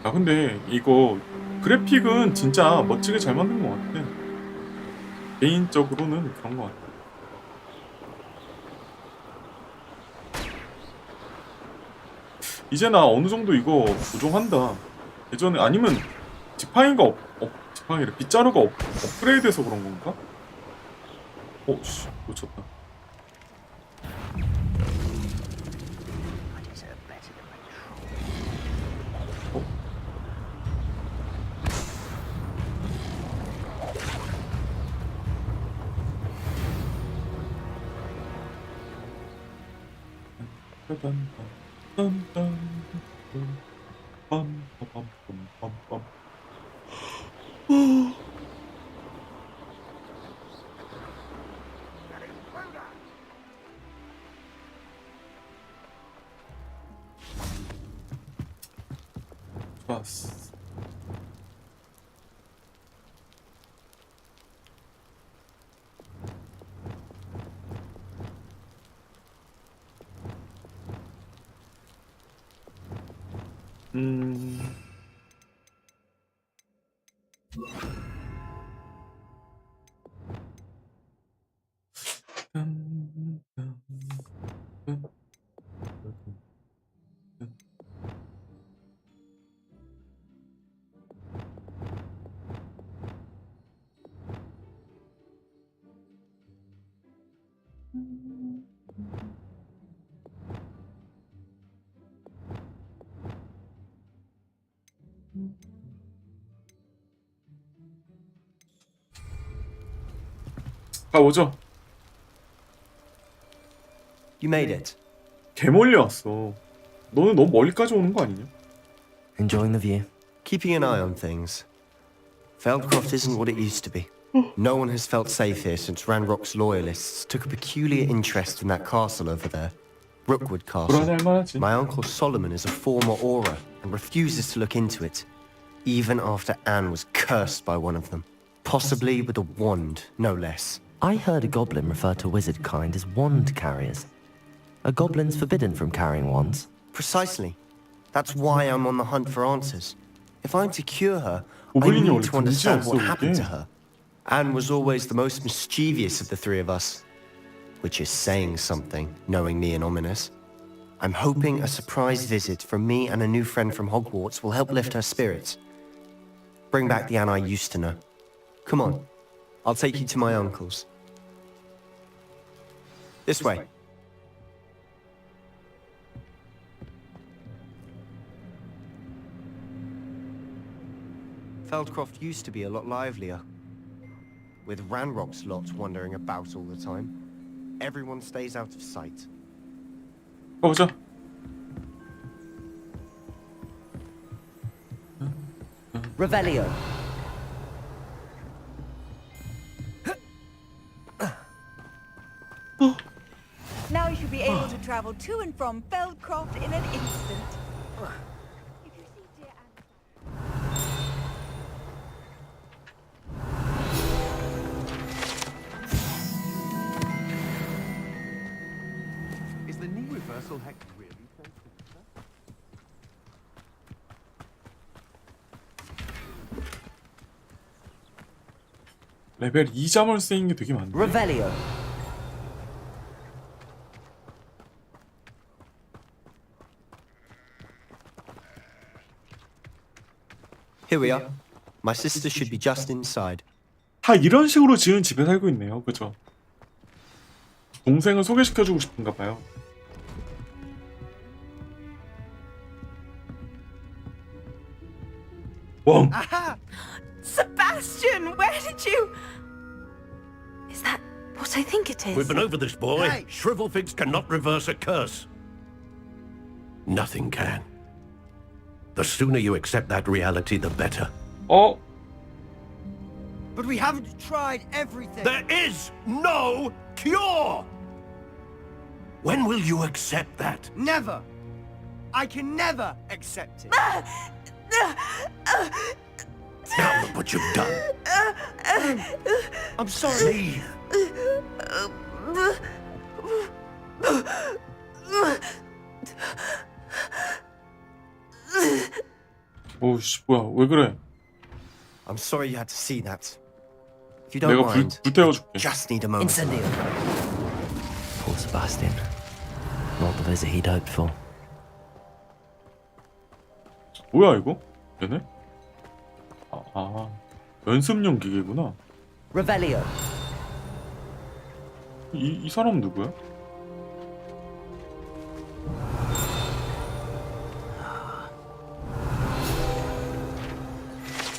S4: 아 근데 이거 그래픽은 진짜 멋지게 잘 만든 것 같아. 개인적으로는 그런 것 같아. 이제 나 어느 정도 이거 부족한다. 예전에 아니면 지팡이가 지팡이래 빗자루가 업그레이드해서 그런 건가? 씨 놓쳤다. 좋았어. 가보죠.
S5: You made it.
S4: 개 멀리 왔어. 너는 너무 멀리까지 오는 거 아니냐?
S5: Enjoying the view?
S14: Keeping an eye on things. Feldcroft isn't what it used to be. No one has felt safe here since Ranrock's loyalists took a peculiar interest in that castle over there. Rookwood Castle. My uncle Solomon is a former Auror and refuses to look into it, even after Anne was cursed by one of them. Possibly with a wand, no less.
S5: I heard a goblin refer to wizard kind as wand carriers. Are goblins forbidden from carrying wands?
S14: Precisely. That's why I'm on the hunt for answers. If I'm to cure her, I need to understand what happened to her. Anne was always the most mischievous of the three of us. Which is saying something, knowing me and Ominous. I'm hoping a surprise visit from me and a new friend from Hogwarts will help lift her spirits. Bring back the Anne I used to know. Come on, I'll take you to my uncle's. This way. Feldcroft used to be a lot livelier. With Ranrock's lot wandering about all the time. Everyone stays out of sight.
S4: 가보자.
S5: Revelio.
S6: Now you should be able to travel to and from Feldcroft in an instant. If you see dear
S8: Is the knee reversal hex really so sinister?
S4: 레벨 2잠을 쓰인 게 되게 많네.
S5: Revelio.
S14: Here we are. My sister should be just inside.
S4: 다 이런 식으로 지은 집에 살고 있네요. 그죠? 동생을 소개시켜주고 싶은가 봐요. 뻥!
S6: Aha! Sebastian, where did you... Is that what I think it is?
S7: We've been over this, boy. Hey. Shrivelfigs cannot reverse a curse. Nothing can. The sooner you accept that reality, the better.
S4: 어?
S15: But we haven't tried everything.
S7: There is no cure! When will you accept that?
S15: Never. I can never accept it.
S7: Now look what you've done.
S15: I'm sorry.
S4: 오씨 뭐야 왜 그래?
S14: I'm sorry you had to see that. If you don't
S4: 내가
S14: mind,
S4: 불태워줄게.
S14: just need a moment.
S5: Incendio. Poor Sebastian. Not the visit he'd hoped for.
S4: 뭐야 이거? 얘네? 연습용 기계구나.
S5: Revelio.
S4: 이 사람은 누구야?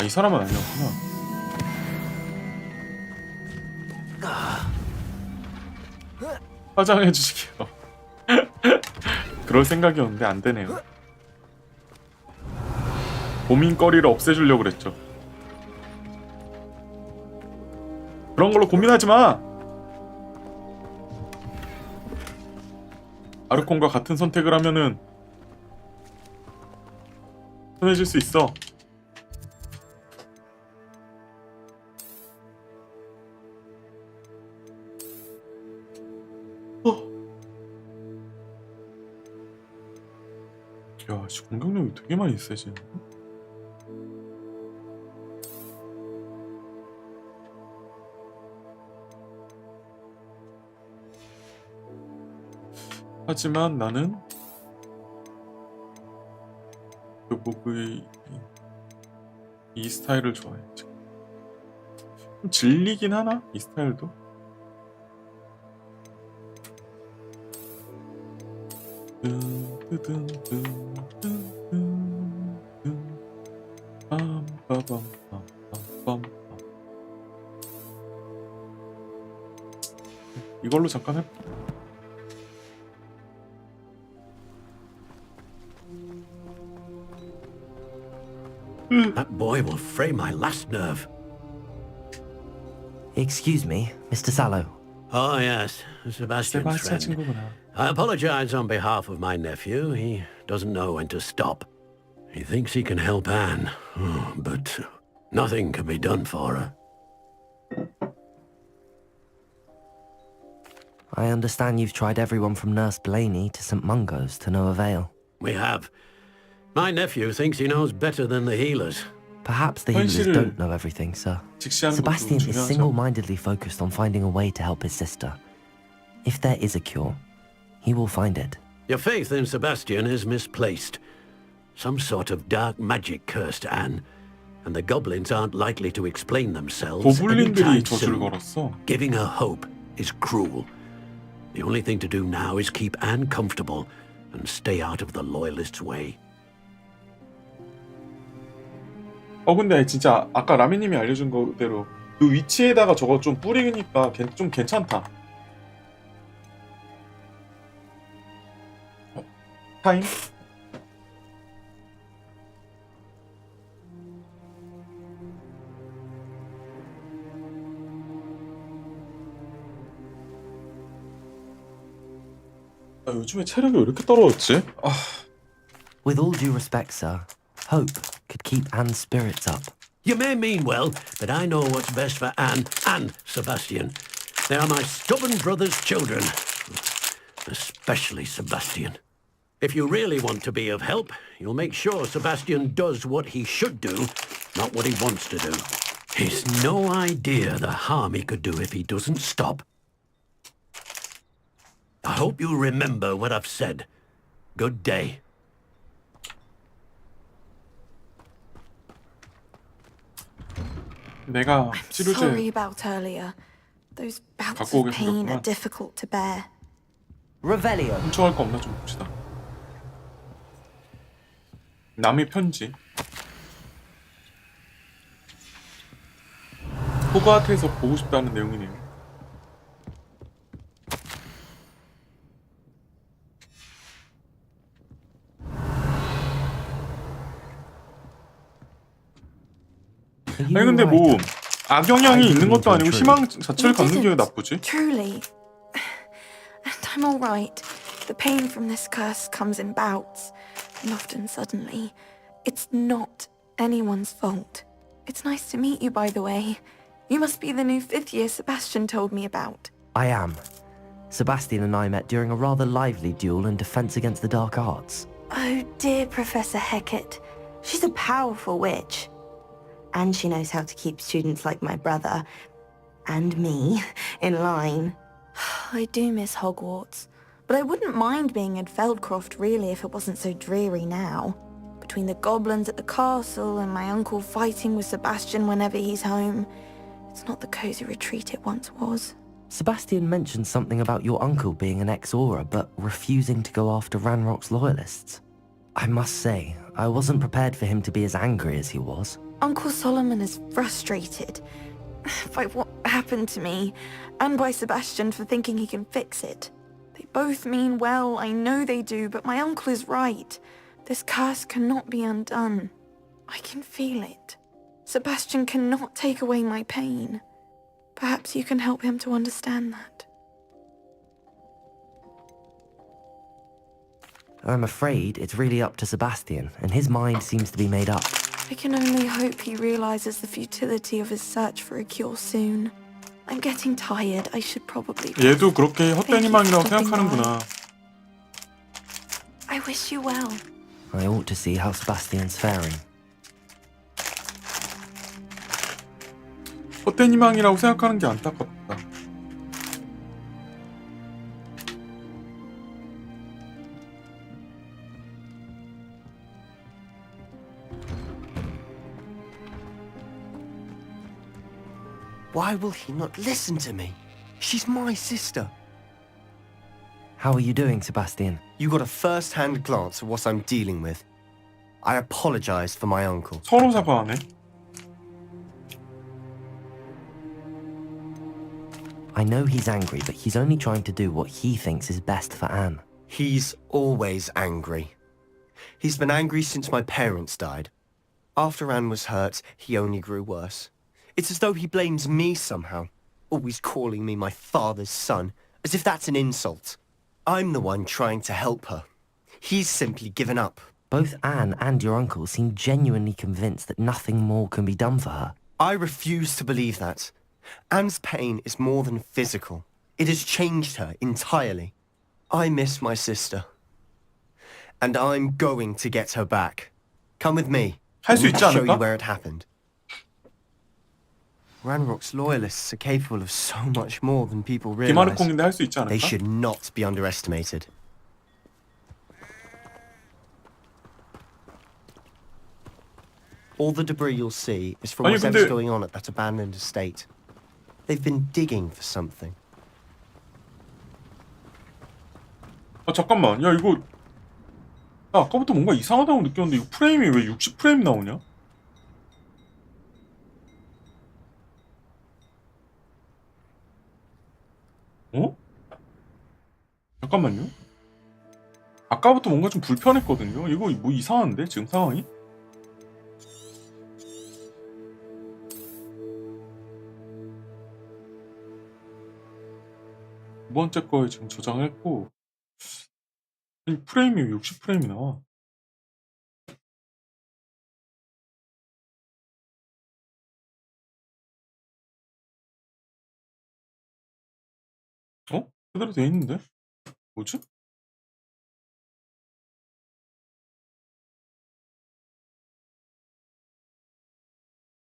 S4: 이 사람은 아니었구나. 화장해 주시게요. 그럴 생각이었는데 안 되네요. 고민거리를 없애주려고 그랬죠. 그런 걸로 고민하지 마. 아르콩과 같은 선택을 하면은 편해질 수 있어. 야, 씨, 공격력이 되게 많이 세지네. 하지만 나는 교복의 이 스타일을 좋아해. 좀 질리긴 하나? 이 스타일도? 이걸로 잠깐 해.
S7: That boy will fray my last nerve.
S5: Excuse me, Mr. Sallow.
S7: Oh, yes, Sebastian's friend. I apologize on behalf of my nephew. He doesn't know when to stop. He thinks he can help Anne, but nothing can be done for her.
S5: I understand you've tried everyone from Nurse Blaney to St. Mungo's to no avail.
S7: We have. My nephew thinks he knows better than the healers.
S5: Perhaps the healers don't know everything, sir. Sebastian is single-mindedly focused on finding a way to help his sister. If there is a cure, he will find it.
S7: Your faith in Sebastian is misplaced. Some sort of dark magic cursed Anne, and the goblins aren't likely to explain themselves anytime soon. Giving her hope is cruel. The only thing to do now is keep Anne comfortable and stay out of the loyalists' way.
S4: 근데 진짜 아까 라미님이 알려준 거대로 그 위치에다가 저거 좀 뿌리니까 좀 괜찮다. 타임? 요즘에 체력이 왜 이렇게 떨어졌지?
S5: With all due respect, sir, hope could keep Anne's spirits up.
S7: You may mean well, but I know what's best for Anne and Sebastian. They are my stubborn brother's children, especially Sebastian. If you really want to be of help, you'll make sure Sebastian does what he should do, not what he wants to do. He's no idea the harm he could do if he doesn't stop. I hope you remember what I've said. Good day.
S4: 내가 치료제
S16: Sorry about earlier. Those bouts of pain are difficult to bear.
S5: Revelio.
S4: 훔쳐갈 거 없나 좀 봅시다. 남의 편지. 호그와트에서 보고 싶다는 내용이네요. 아니 근데 뭐 악영향이 있는 것도 아니고 희망 자체를 갖는 게 나쁘지?
S16: Truly. And I'm all right. The pain from this curse comes in bouts, and often suddenly. It's not anyone's fault. It's nice to meet you, by the way. You must be the new 5th year Sebastian told me about.
S5: I am. Sebastian and I met during a rather lively duel in Defense Against the Dark Arts.
S17: Oh dear, Professor Hecat. She's a powerful witch. And she knows how to keep students like my brother, and me, in line.
S16: I do miss Hogwarts, but I wouldn't mind being in Feldcroft really if it wasn't so dreary now. Between the goblins at the castle and my uncle fighting with Sebastian whenever he's home, it's not the cozy retreat it once was.
S5: Sebastian mentioned something about your uncle being an ex-Aura, but refusing to go after Ranrock's loyalists. I must say, I wasn't prepared for him to be as angry as he was.
S16: Uncle Solomon is frustrated by what happened to me, and by Sebastian for thinking he can fix it. They both mean well, I know they do, but my uncle is right. This curse cannot be undone. I can feel it. Sebastian cannot take away my pain. Perhaps you can help him to understand that.
S5: I'm afraid it's really up to Sebastian, and his mind seems to be made up.
S16: I can only hope he realizes the futility of his search for a cure soon. I'm getting tired. I should probably.
S4: 얘도 그렇게 헛된 희망이라고 생각하는구나.
S16: I wish you well.
S5: I ought to see how Sebastian's faring.
S4: 헛된 희망이라고 생각하는 게 안타깝다.
S14: Why will he not listen to me? She's my sister.
S5: How are you doing, Sebastian?
S14: You got a first-hand glance at what I'm dealing with. I apologize for my uncle.
S4: 서로 사과하네.
S5: I know he's angry, but he's only trying to do what he thinks is best for Anne.
S14: He's always angry. He's been angry since my parents died. After Anne was hurt, he only grew worse. It's as though he blames me somehow, always calling me my father's son, as if that's an insult. I'm the one trying to help her. He's simply given up.
S5: Both Anne and your uncle seem genuinely convinced that nothing more can be done for her.
S14: I refuse to believe that. Anne's pain is more than physical. It has changed her entirely. I miss my sister. And I'm going to get her back. Come with me.
S4: 할 수 있지
S14: I'll show you
S4: 않을까?
S14: where it happened. Ranrock's loyalists are capable of so much more than people realize.
S4: 김아르콩인데 할 수 있지
S14: They
S4: 않을까?
S14: should not be underestimated. All the debris you'll see is from
S4: 아니,
S14: whatever's
S4: 근데-
S14: going on at that abandoned estate. They've been digging for something.
S4: 아 잠깐만, 야 이거 나 아까부터 뭔가 이상하다고 느꼈는데 이거 프레임이 왜 60프레임 나오냐? 어? 잠깐만요. 아까부터 뭔가 좀 불편했거든요. 이거 뭐 이상한데 지금 상황이? 두 번째 거에 지금 저장했고 이 프레임이 60프레임이 나와. 어? 그대로 돼 있는데? 뭐지?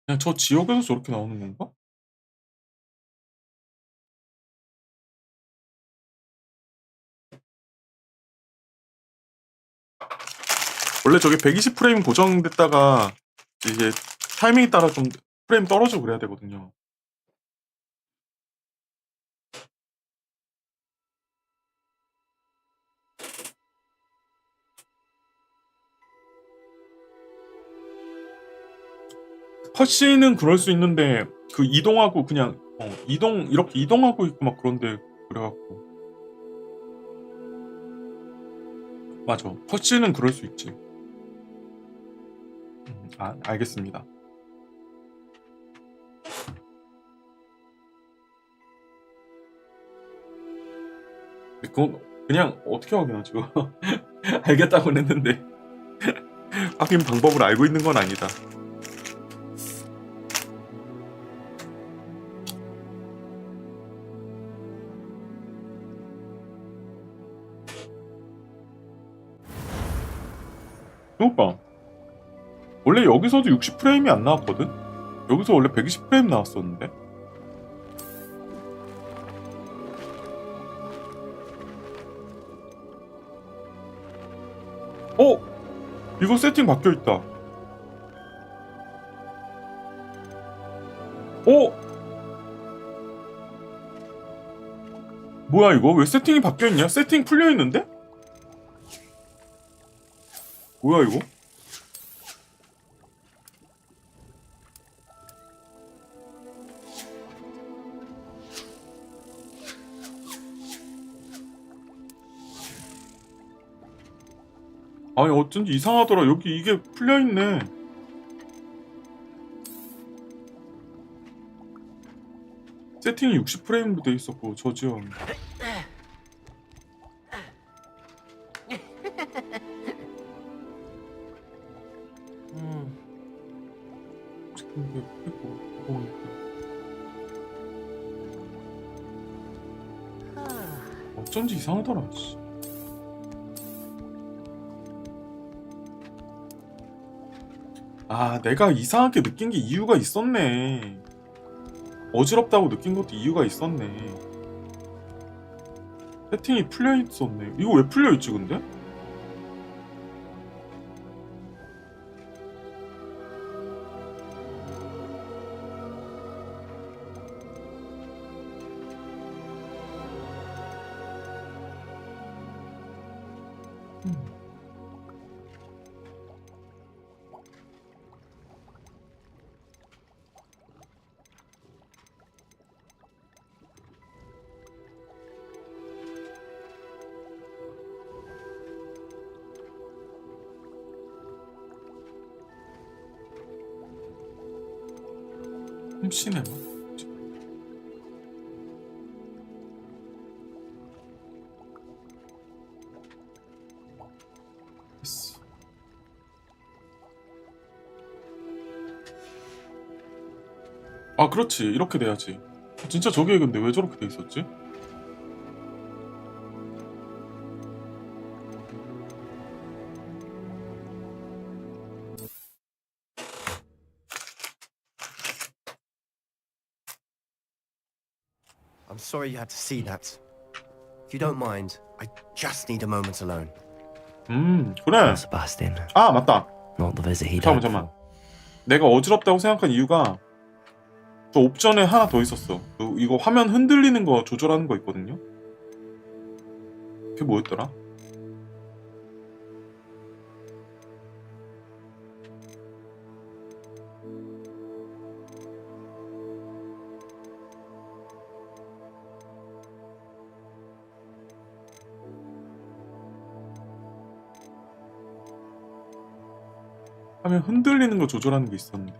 S4: 그냥 저 지역에서 저렇게 나오는 건가? 원래 저게 120프레임 고정됐다가 이제 타이밍에 따라 좀 프레임 떨어지고 그래야 되거든요. 컷신은 그럴 수 있는데 그 이동하고 그냥 이렇게 이동하고 있고 막 그런데 그래갖고 맞아. 컷신은 그럴 수 있지. 알겠습니다. 그건 그냥 어떻게 확인하지? 알겠다고 했는데 확인 방법을 알고 있는 건 아니다. 그러니까 원래 여기서도 60프레임이 안 나왔거든? 여기서 원래 120프레임 나왔었는데? 이거 세팅 바뀌어있다. 뭐야 이거? 왜 세팅이 바뀌어있냐? 세팅 풀려있는데? 뭐야 이거? 아니 어쩐지 이상하더라. 여기 이게 풀려있네. 세팅이 60프레임으로 돼 있었고 저지연 어쩐지 이상하더라. 씨. 아, 내가 이상하게 느낀 게 이유가 있었네. 어지럽다고 느낀 것도 이유가 있었네. 세팅이 풀려 있었네. 이거 왜 풀려 있지 근데? 훔치네 뭐. 됐어. 아 그렇지 이렇게 돼야지. 진짜 저게 근데 왜 저렇게 돼 있었지?
S14: I'm sorry you had to see that. If you don't mind, I just need a moment alone.
S4: 그래.
S5: Sebastian.
S4: 아 맞다.
S5: Not the visit he'd
S4: 잠깐만. 내가 어지럽다고 생각한 이유가 저 옵션에 하나 더 있었어. 이거 화면 흔들리는 거 조절하는 거 있거든요. 그게 뭐였더라? 화면 흔들리는 거 조절하는 게 있었는데.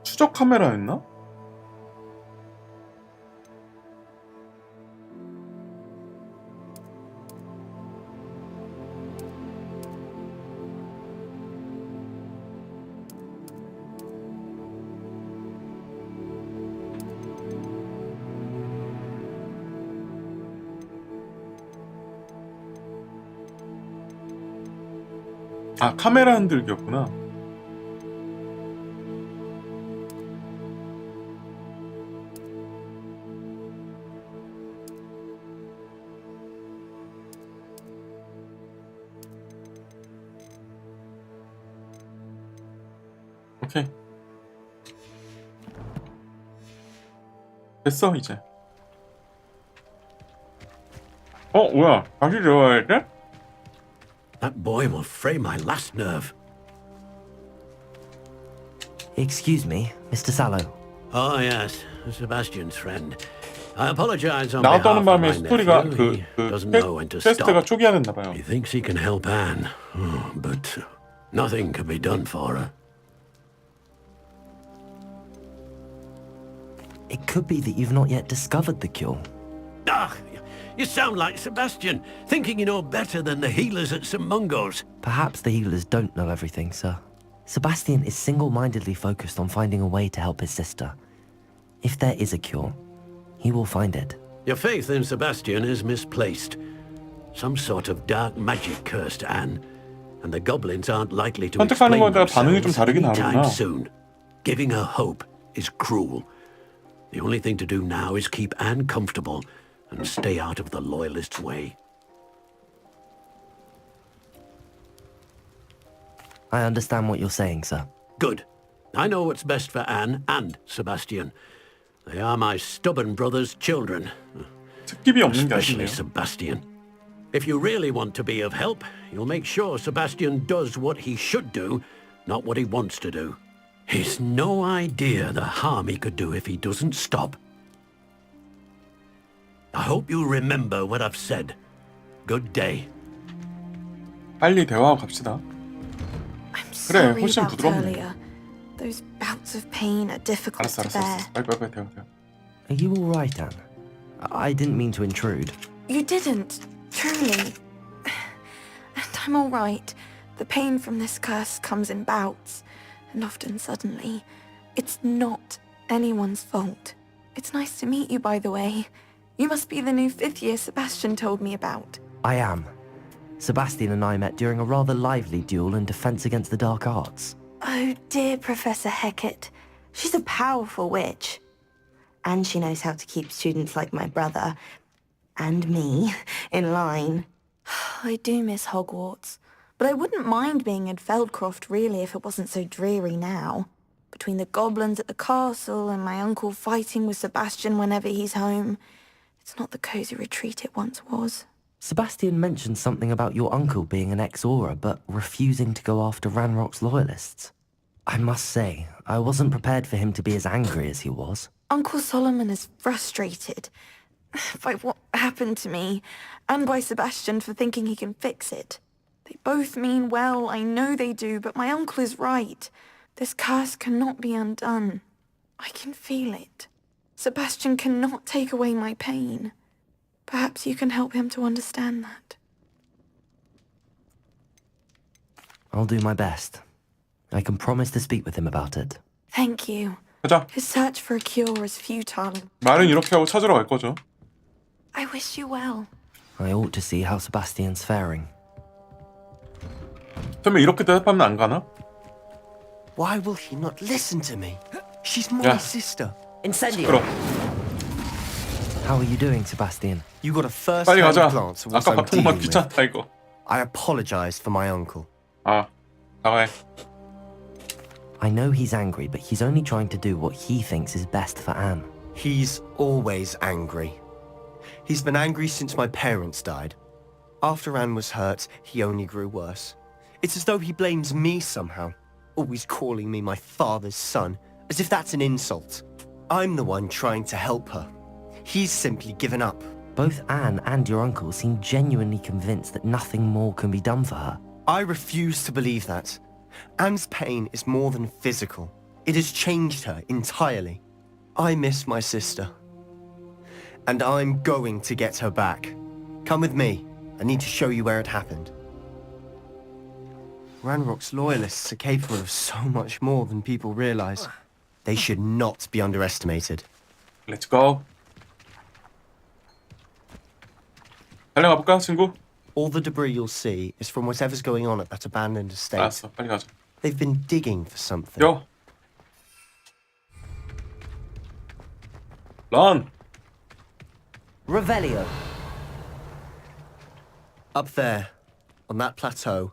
S4: 추적 카메라였나? 아 카메라 흔들기였구나. 오케이 됐어 이제. 뭐야 다시 들어가야 돼?
S7: That boy will fray my last nerve.
S5: Excuse me, Mr. Sallow.
S7: Oh yes, Sebastian's friend. I apologize on
S4: 나갔다
S7: behalf
S4: 오는
S7: of
S4: 바람에
S7: my
S4: 스토리가
S7: nephew. He doesn't know when to stop.
S4: 테스트가 초기화됐나 봐요.
S7: He thinks he can help Anne, but nothing can be done for her.
S5: It could be that you've not yet discovered the cure.
S7: Ah, you sound like Sebastian, thinking you know better than the healers at St. Mungo's.
S5: Perhaps the healers don't know everything, sir. Sebastian is single-mindedly focused on finding a way to help his sister. If there is a cure, he will find it.
S7: Your faith in Sebastian is misplaced. Some sort of dark magic cursed Anne, and the goblins aren't likely to
S4: 선택하는
S7: explain
S4: 거에 따라 반응이 좀
S7: themselves
S4: 다르긴
S7: anytime
S4: 하구나.
S7: soon. Giving her hope is cruel. The only thing to do now is keep Anne comfortable and stay out of the Loyalists' way.
S5: I understand what you're saying, sir.
S7: Good. I know what's best for Anne and Sebastian. They are my stubborn brother's children.
S4: 특집이 없는 게
S7: Especially
S4: 아쉽네요.
S7: Sebastian. If you really want to be of help, you'll make sure Sebastian does what he should do, not what he wants to do. He's no idea the harm he could do if he doesn't stop. I hope you remember what I've said. Good day.
S4: 빨리 대화하고 갑시다. 그래,
S16: Sorry
S4: 훨씬
S16: about
S4: 부드럽네.
S16: earlier. Those bouts of pain are difficult
S4: 알았어,
S16: to
S4: 알았어,
S16: bear.
S4: 알았어. 빨리 대화.
S5: Are you all right, Anne? I didn't mean to intrude.
S16: You didn't, truly. And I'm all right. The pain from this curse comes in bouts, and often suddenly. It's not anyone's fault. It's nice to meet you, by the way. You must be the new 5th year Sebastian told me about.
S5: I am. Sebastian and I met during a rather lively duel in Defense Against the Dark Arts.
S17: Oh, dear Professor Hecat. She's a powerful witch. And she knows how to keep students like my brother, and me, in line.
S16: I do miss Hogwarts, but I wouldn't mind being in Feldcroft, really, if it wasn't so dreary now. Between the goblins at the castle and my uncle fighting with Sebastian whenever he's home, it's not the cosy retreat it once was.
S5: Sebastian mentioned something about your uncle being an ex-Aura, but refusing to go after Ranrock's loyalists. I must say, I wasn't prepared for him to be as angry as he was.
S16: Uncle Solomon is frustrated by what happened to me, and by Sebastian for thinking he can fix it. They both mean well, I know they do, but my uncle is right. This curse cannot be undone. I can feel it. Sebastian cannot take away my pain. Perhaps you can help him to understand that.
S5: I'll do my best. I can promise to speak with him about it.
S16: Thank you.
S4: 가자.
S16: His search for a cure is futile.
S4: 말은 이렇게 하고 찾으러 갈 거죠.
S16: I wish you well.
S5: I ought to see how Sebastian's faring.
S4: 그러면 이렇게 대답하면 안 가나?
S14: Why will he not listen to me? She's my sister.
S5: Incendio.
S4: 그럼.
S5: How are you doing, Sebastian?
S14: You got a
S4: 빨리
S14: first-hand
S4: 가자.
S14: glance at what
S4: 아까
S14: I'm
S4: 바쁜 말
S14: dealing with.
S4: 귀찮다 이거.
S14: I apologize for my uncle.
S4: 아, 나가해.
S5: I know he's angry, but he's only trying to do what he thinks is best for Anne.
S14: He's always angry. He's been angry since my parents died. After Anne was hurt, he only grew worse. It's as though he blames me somehow, always calling me my father's son, as if that's an insult. I'm the one trying to help her. He's simply given up.
S5: Both Anne and your uncle seem genuinely convinced that nothing more can be done for her.
S14: I refuse to believe that. Anne's pain is more than physical. It has changed her entirely. I miss my sister. And I'm going to get her back. Come with me. I need to show you where it happened. Ranrock's loyalists are capable of so much more than people realize. They should not be underestimated.
S4: Let's go. 달려가 볼까, 친구?
S14: All the debris you'll see is from whatever's going on at that abandoned estate.
S4: 알았어, 빨리 가자.
S14: They've been digging for something.
S4: 요. 런.
S5: Revelio.
S14: Up there, on that plateau,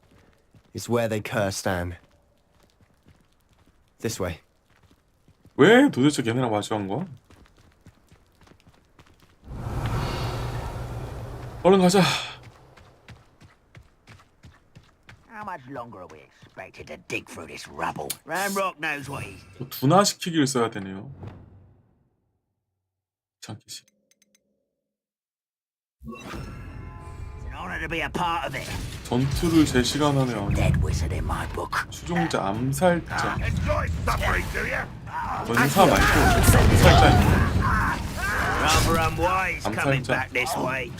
S14: is where they cursed Anne. This way.
S4: 왜 도대체 걔네랑 마주한 거야? 얼른 가자.
S18: How much longer are we expected to dig through this rubble? Ranrock knows what he's...
S4: 또 둔화시키기를 써야 되네요. 장기식.
S18: It's an honor to be a part of it.
S4: 전투를 제 시간 안에 하는
S18: Dead wizard in my book.
S4: 추종자 암살자.
S8: Enjoy suffering, do you?
S4: 전사 말고 암살자입니다.
S18: Rather unwise coming
S4: 암살자.
S18: back this way.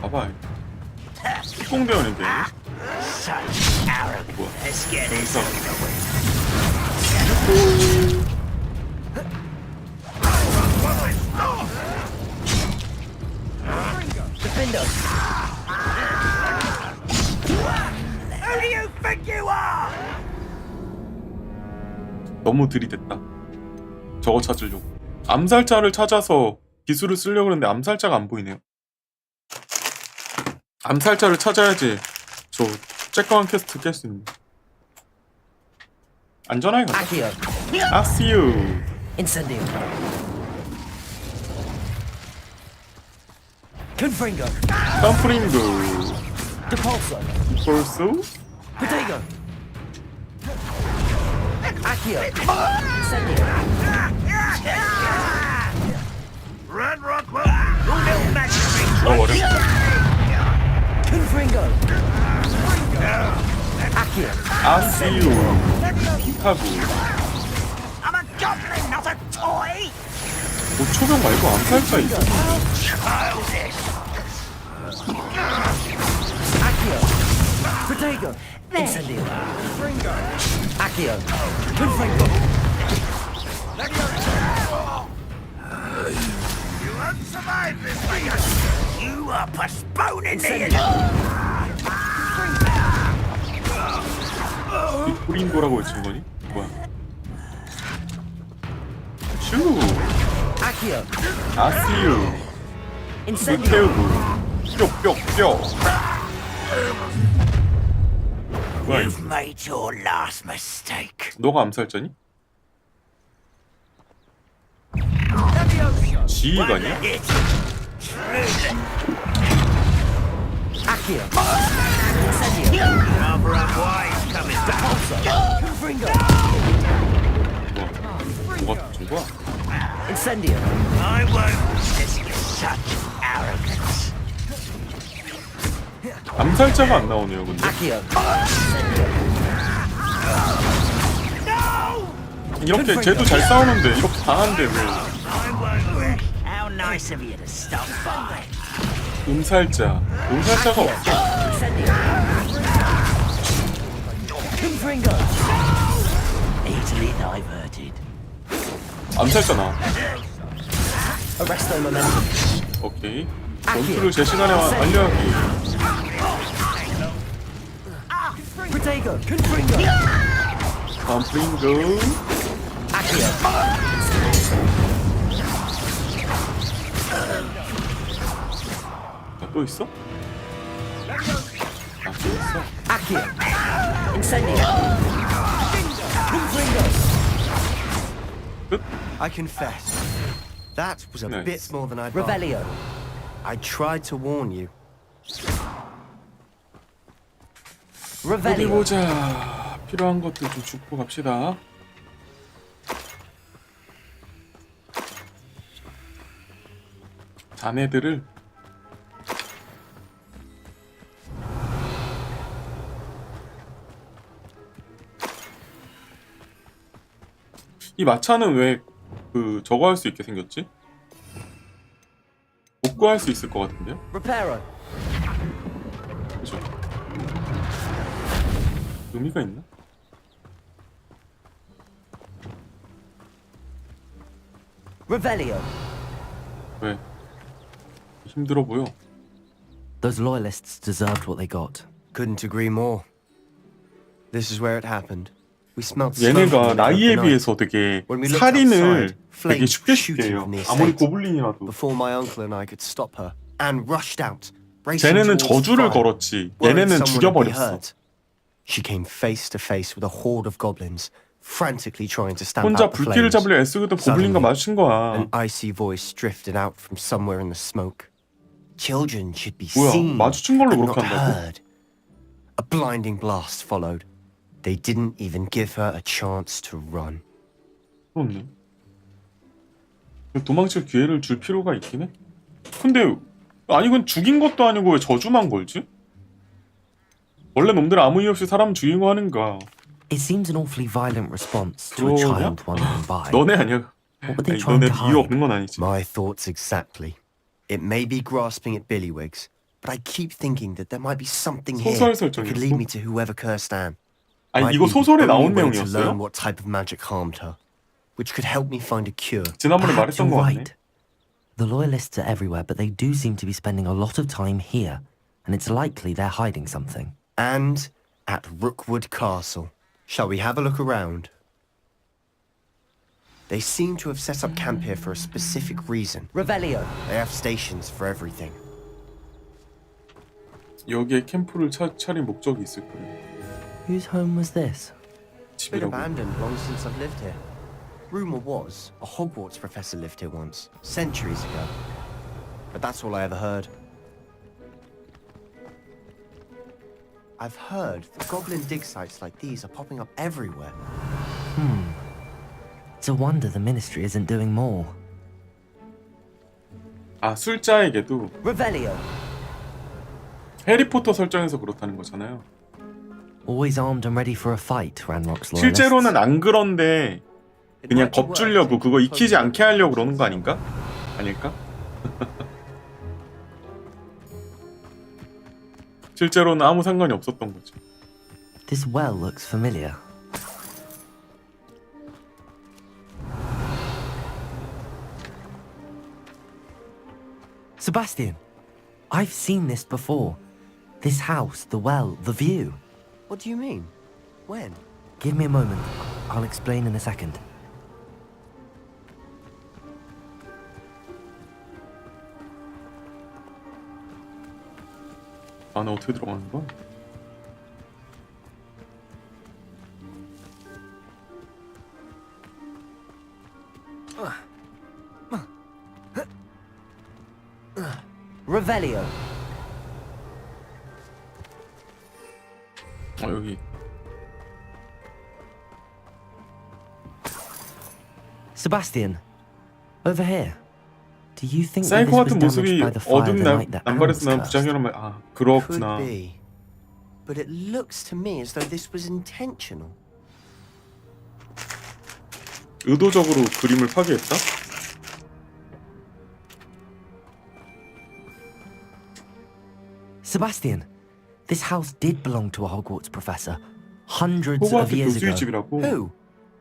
S4: 봐봐. 특공대원인데.
S18: Such arrogance.
S4: 뭐야?
S18: Let's get this
S4: 전사.
S18: over with.
S5: Defender.
S18: Who do you think you are?
S4: 너무 들이댔다. 저거 찾으려고. 암살자를 찾아서 기술을 쓰려고 그러는데 암살자가 안 보이네요. 암살자를 찾아야지 저 쬐까만 퀘스트 깰 수 있는. 안전하게 가자. 아시오.
S5: Incendio. Confringo.
S4: 덤프링고.
S5: Depulso.
S4: 벌써?
S5: Potato. Accio. Incendio.
S4: 죽어버려. 아시오. 피카구. 뭐 초병 말고 암살자 있어.
S18: You are postponing me.
S4: 이 뿌린거라고 외친 거니? 뭐야? 슈. 아시오. 불태우고. 뿅뿅뿅. 뭐야?
S18: You've made your last mistake.
S4: 너가 암살자니? 지휘가 아니야? 뭐가 준 거야?
S18: I won't resist such arrogance.
S4: 암살자가 안 나오네요, 근데. 이렇게 쟤도 잘 싸우는데 이렇게 당한데 왜?
S18: How nice of you to stop by.
S4: 음살자가 없어.
S18: Easily diverted.
S4: 암살자 나와. 오케이. 전투를 제 시간에 완료하기. 덤플링고. 또 있어? 또 있어? 끝?
S14: I confess, that was a
S4: Nice.
S14: bit more than I bargained. I tried to warn you.
S4: 어디 보자. 필요한 것들 좀 줍고 갑시다. 자네들을 이 마차는 왜 그 저거 할 수 있게 생겼지? 복구할 수 있을 것 같은데요? 그죠? 의미가 있나? 왜? 힘들어 보여.
S5: Those loyalists deserved what they got.
S14: Couldn't agree more. This is where it happened. We smelled smoke
S4: 얘네가
S14: in the
S4: 나이에
S14: night.
S4: 비해서 되게
S14: When we looked
S4: 살인을
S14: outside,
S4: 되게
S14: flames
S4: 쉽게
S14: shooting
S4: 해요.
S14: from the
S4: 아무리
S14: estate.
S4: 고블린이라도.
S14: Before my uncle and I could stop her, Anne rushed out, racing
S4: 쟤네는
S14: towards
S4: 저주를
S14: the fire,
S4: 걸었지.
S14: worried
S4: 얘네는
S14: someone would be
S4: 죽여버렸어.
S14: hurt. She came face to face with a horde of goblins, frantically trying to stamp
S4: 혼자
S14: out the
S4: 불길을
S14: flames.
S4: 잡으려 애쓰던 고블린과
S14: Suddenly,
S4: 마주친 거야.
S14: An icy voice drifted out from somewhere in the smoke. Children should be
S4: 뭐야,
S14: seen
S4: 마주친 걸로
S14: and
S4: 그렇게
S14: not
S4: 한다고?
S14: heard. A blinding blast followed. They didn't even give her a chance to run.
S4: 그렇네. 도망칠 기회를 줄 필요가 있긴 해. 근데 아니 이건 죽인 것도 아니고 왜 저주만 걸지? 원래 놈들 아무 이유 없이 사람 죽이고 하는가?
S5: It seems an awfully violent response to a child wandering by.
S4: 너네 아니야?
S5: What were they
S4: 아니,
S5: trying
S4: 너네
S5: to
S4: 이유
S5: hide?
S4: 없는 건 아니지.
S14: My thoughts exactly. It may be grasping at billywhigs, but I keep thinking that there might be something here
S4: 소설
S14: that could
S4: 설정이었어?
S14: lead me to whoever cursed Anne.
S4: 아니
S14: Might
S4: 이거
S14: be the
S4: 소설에
S14: only
S4: 나온
S14: way to learn
S4: 내용이었어요?
S14: what type of magic harmed her, which could help me find a cure.
S4: 지난번에
S5: Perhaps
S4: 말했던
S5: you're
S4: 거 같네.
S5: right. The loyalists are everywhere, but they do seem to be spending a lot of time here, and it's likely they're hiding something.
S14: And at Rookwood Castle. Shall we have a look around? They seem to have set up camp here for a specific reason.
S5: Revelio.
S14: They have stations for everything.
S4: 여기에 캠프를 차린 목적이 있을 거예요.
S5: Whose home was this?
S14: Been abandoned long since I've lived here. Rumor was a Hogwarts professor lived here once, centuries ago. But that's all I ever heard. I've heard that goblin dig sites like these are popping up everywhere.
S5: It's a wonder the ministry isn't doing more.
S4: 아, 술자에게도
S5: Revelio.
S4: 해리포터 설정에서 그렇다는 거잖아요.
S5: Always armed and ready for a fight, Ranrock's loyalists.
S4: 실제로는 안 그런데 그냥 겁주려고 그거 익히지 않게 하려고 그러는 거 아닌가? 아닐까? 실제로는 아무 상관이 없었던 거지.
S5: This well looks familiar. Sebastian, I've seen this before. This house, the well, the view.
S14: What do you mean? When?
S5: Give me a moment. I'll explain in a second.
S4: 안에 어떻게 들어가는 거야?
S5: Revelio.
S4: 여기.
S5: Sebastian, over here. Do you think that this
S4: 사이코
S5: was
S4: 같은
S5: damaged
S4: 모습이
S5: by the fire
S4: 어둠
S5: the night that Anne was
S4: 남발에서 난
S5: cursed?
S4: 부작용이란 말. 아, 그렇구나.
S14: Could be. But it looks to me as though this was intentional.
S4: 의도적으로 그림을 파괴했다?
S5: Sebastian, this house did belong to a Hogwarts professor hundreds of
S4: 호그와트
S5: years
S4: 교수의
S5: ago.
S4: 집이라고.
S14: Who?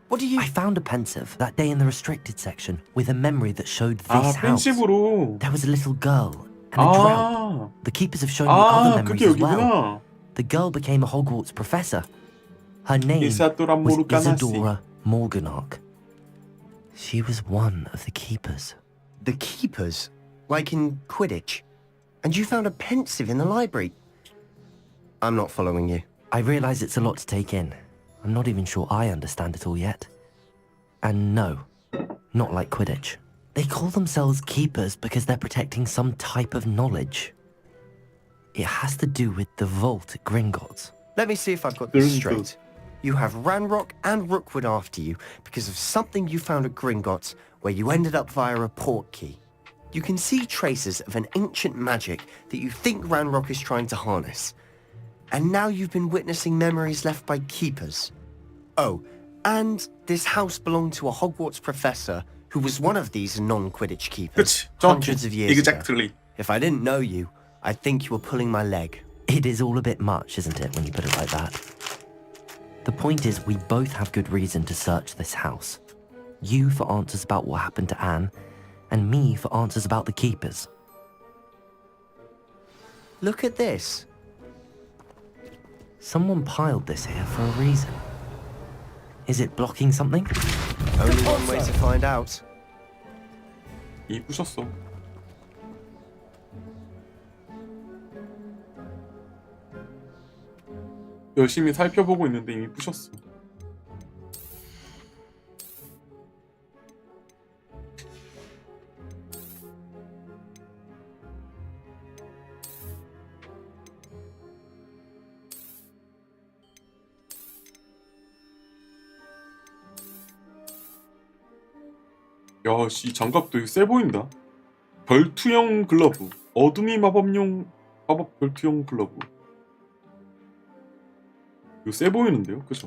S14: What do you...
S5: I found a pensive that day in the restricted section with a memory that showed this
S4: 아,
S5: house.
S4: 펜시브로.
S5: There was a little girl and a drought. The keepers have shown me other memories
S4: 그게
S5: as well.
S4: 여기구나.
S5: The girl became a Hogwarts professor. Her name
S4: 이사도라
S5: was
S4: 모르가나시.
S5: Isadora Morganach. She was one of the keepers.
S14: The keepers? Like in Quidditch? And you found a pensive in the library? I'm not following you.
S5: I realize it's a lot to take in. I'm not even sure I understand it all yet. And no, not like Quidditch. They call themselves keepers because they're protecting some type of knowledge. It has to do with the vault at Gringotts.
S14: Let me see if I've got this straight. You have Ranrock and Rookwood after you because of something you found at Gringotts where you ended up via a port key. You can see traces of an ancient magic that you think Ranrock is trying to harness. And now you've been witnessing memories left by keepers. Oh, and this house belonged to a Hogwarts professor who was one of these non-Quidditch keepers hundreds of years ago. If I didn't know you, I'd think you were pulling my leg.
S5: It is all a bit much, isn't it, when you put it like that? The point is, we both have good reason to search this house. You for answers about what happened to Anne, and me for answers about the keepers.
S14: Look at this.
S5: Someone piled this here for a reason. Is it blocking something?
S14: Only one way to find out.
S4: 이 부셨어. 열심히 살펴보고 있는데 이미 부셨어. 야, 씨, 장갑도 이거 세 보인다. 별투형 글러브. 어둠이 마법 별투형 글러브. 이거 세 보이는데요? 그죠?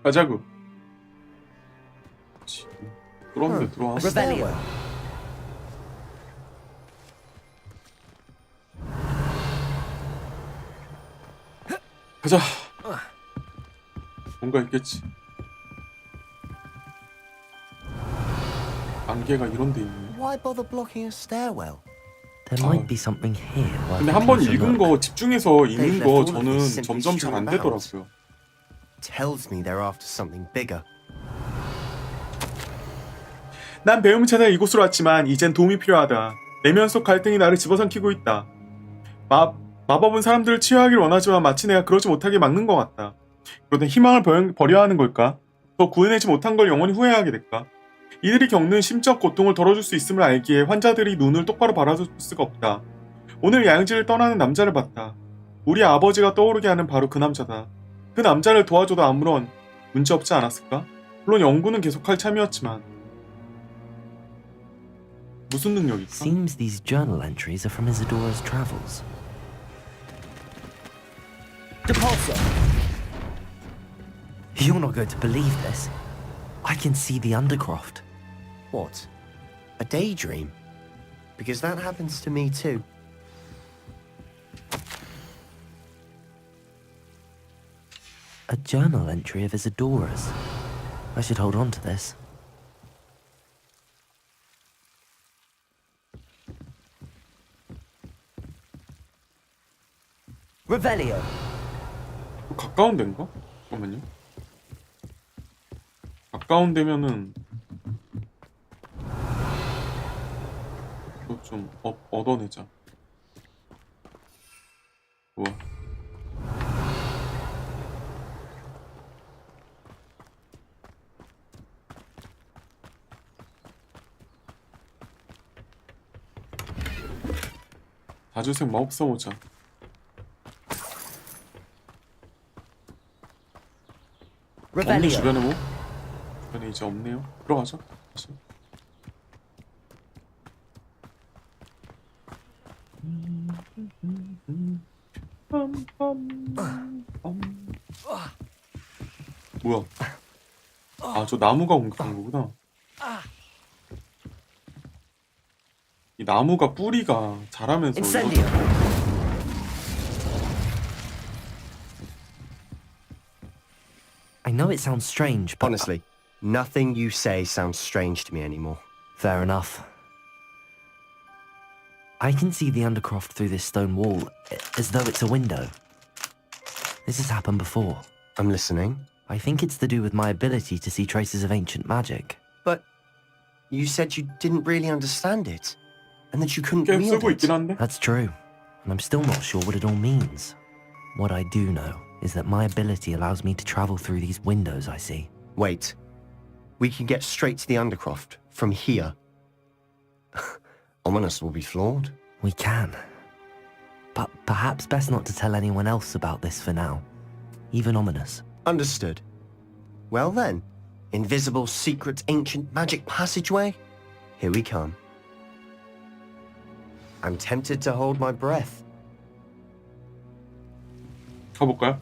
S4: 가자구. 들어왔는데 들어와. 가자. 뭔가 있겠지. 안개가 이런 데 있네.
S14: Why bother blocking a stairwell?
S5: There might be something here.
S4: 근데 한 번 읽은 거 집중해서 읽는 거 저는 점점 잘 안 되더라고요.
S14: Tells me they're after something bigger.
S4: 난 배움을 찾아 이곳으로 왔지만 이젠 도움이 필요하다. 내면 속 갈등이 나를 집어삼키고 있다. 마법은 사람들을 치유하길 원하지만 마치 내가 그러지 못하게 막는 것 같다. 그러다 희망을 버려야 하는 걸까? 더 구해내지 못한 걸 영원히 후회하게 될까? 이들이 겪는 심적 고통을 덜어줄 수 있음을 알기에 환자들이 눈을 똑바로 바라볼 수가 없다. 오늘 야영지를 떠나는 남자를 봤다. 우리 아버지가 떠오르게 하는 바로 그 남자다. 그 남자를 도와줘도 아무런 문제 없지 않았을까? 물론 연구는 계속할 참이었지만 무슨 능력일까?
S5: Seems these journal entries are from Isadora's travels.
S14: Depulso!
S5: You're not going to believe this. I can see the Undercroft.
S14: What? A daydream? Because that happens to me too.
S5: A journal entry of Isadora's. I should hold on to this.
S14: Revelio!
S4: 가까운 데인가? 잠깐만요. 가까운 데면은 이거 좀 얻어내자. 우와. 다주색 마법사 모자. 없네 주변에 뭐? 주변에 이제 없네요. 들어가자. 다시. 뭐야? 아, 저 나무가 공격한 거구나. 이 나무가 뿌리가 자라면서
S5: I know it sounds strange, but
S14: honestly, nothing you say sounds strange to me anymore.
S5: Fair enough. I can see the Undercroft through this stone wall, as though it's a window. This has happened before.
S14: I'm listening.
S5: I think it's to do with my ability to see traces of ancient magic.
S14: But you said you didn't really understand it, and that you couldn't wield it.
S5: That's true, and I'm still not sure what it all means. What I do know is that my ability allows me to travel through these windows I see.
S14: Wait. We can get straight to the Undercroft from here. Ominous will be flawed.
S5: We can. But perhaps best not to tell anyone else about this for now. Even Ominous.
S14: Understood. Well then, invisible, secret, ancient magic passageway? Here we come. I'm tempted to hold my breath.
S4: 가볼까요?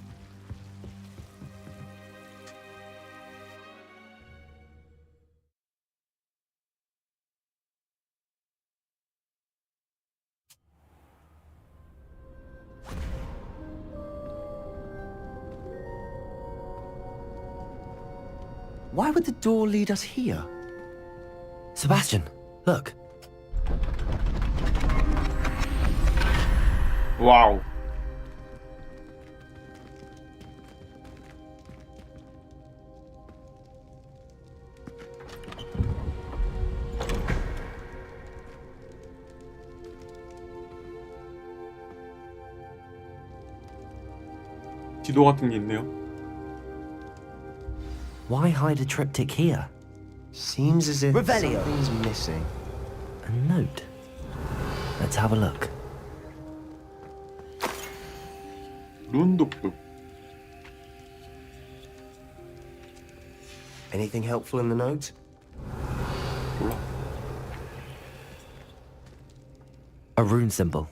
S14: Why would the door lead us here?
S5: Sebastian, look.
S4: 와우. 지도 같은 게 있네요.
S5: Why hide a triptych here?
S14: Seems as if
S5: Revelio.
S14: something's missing.
S5: A note. Let's have a look.
S4: 룬독북.
S14: Anything helpful in the note?
S4: 몰라.
S5: A rune symbol.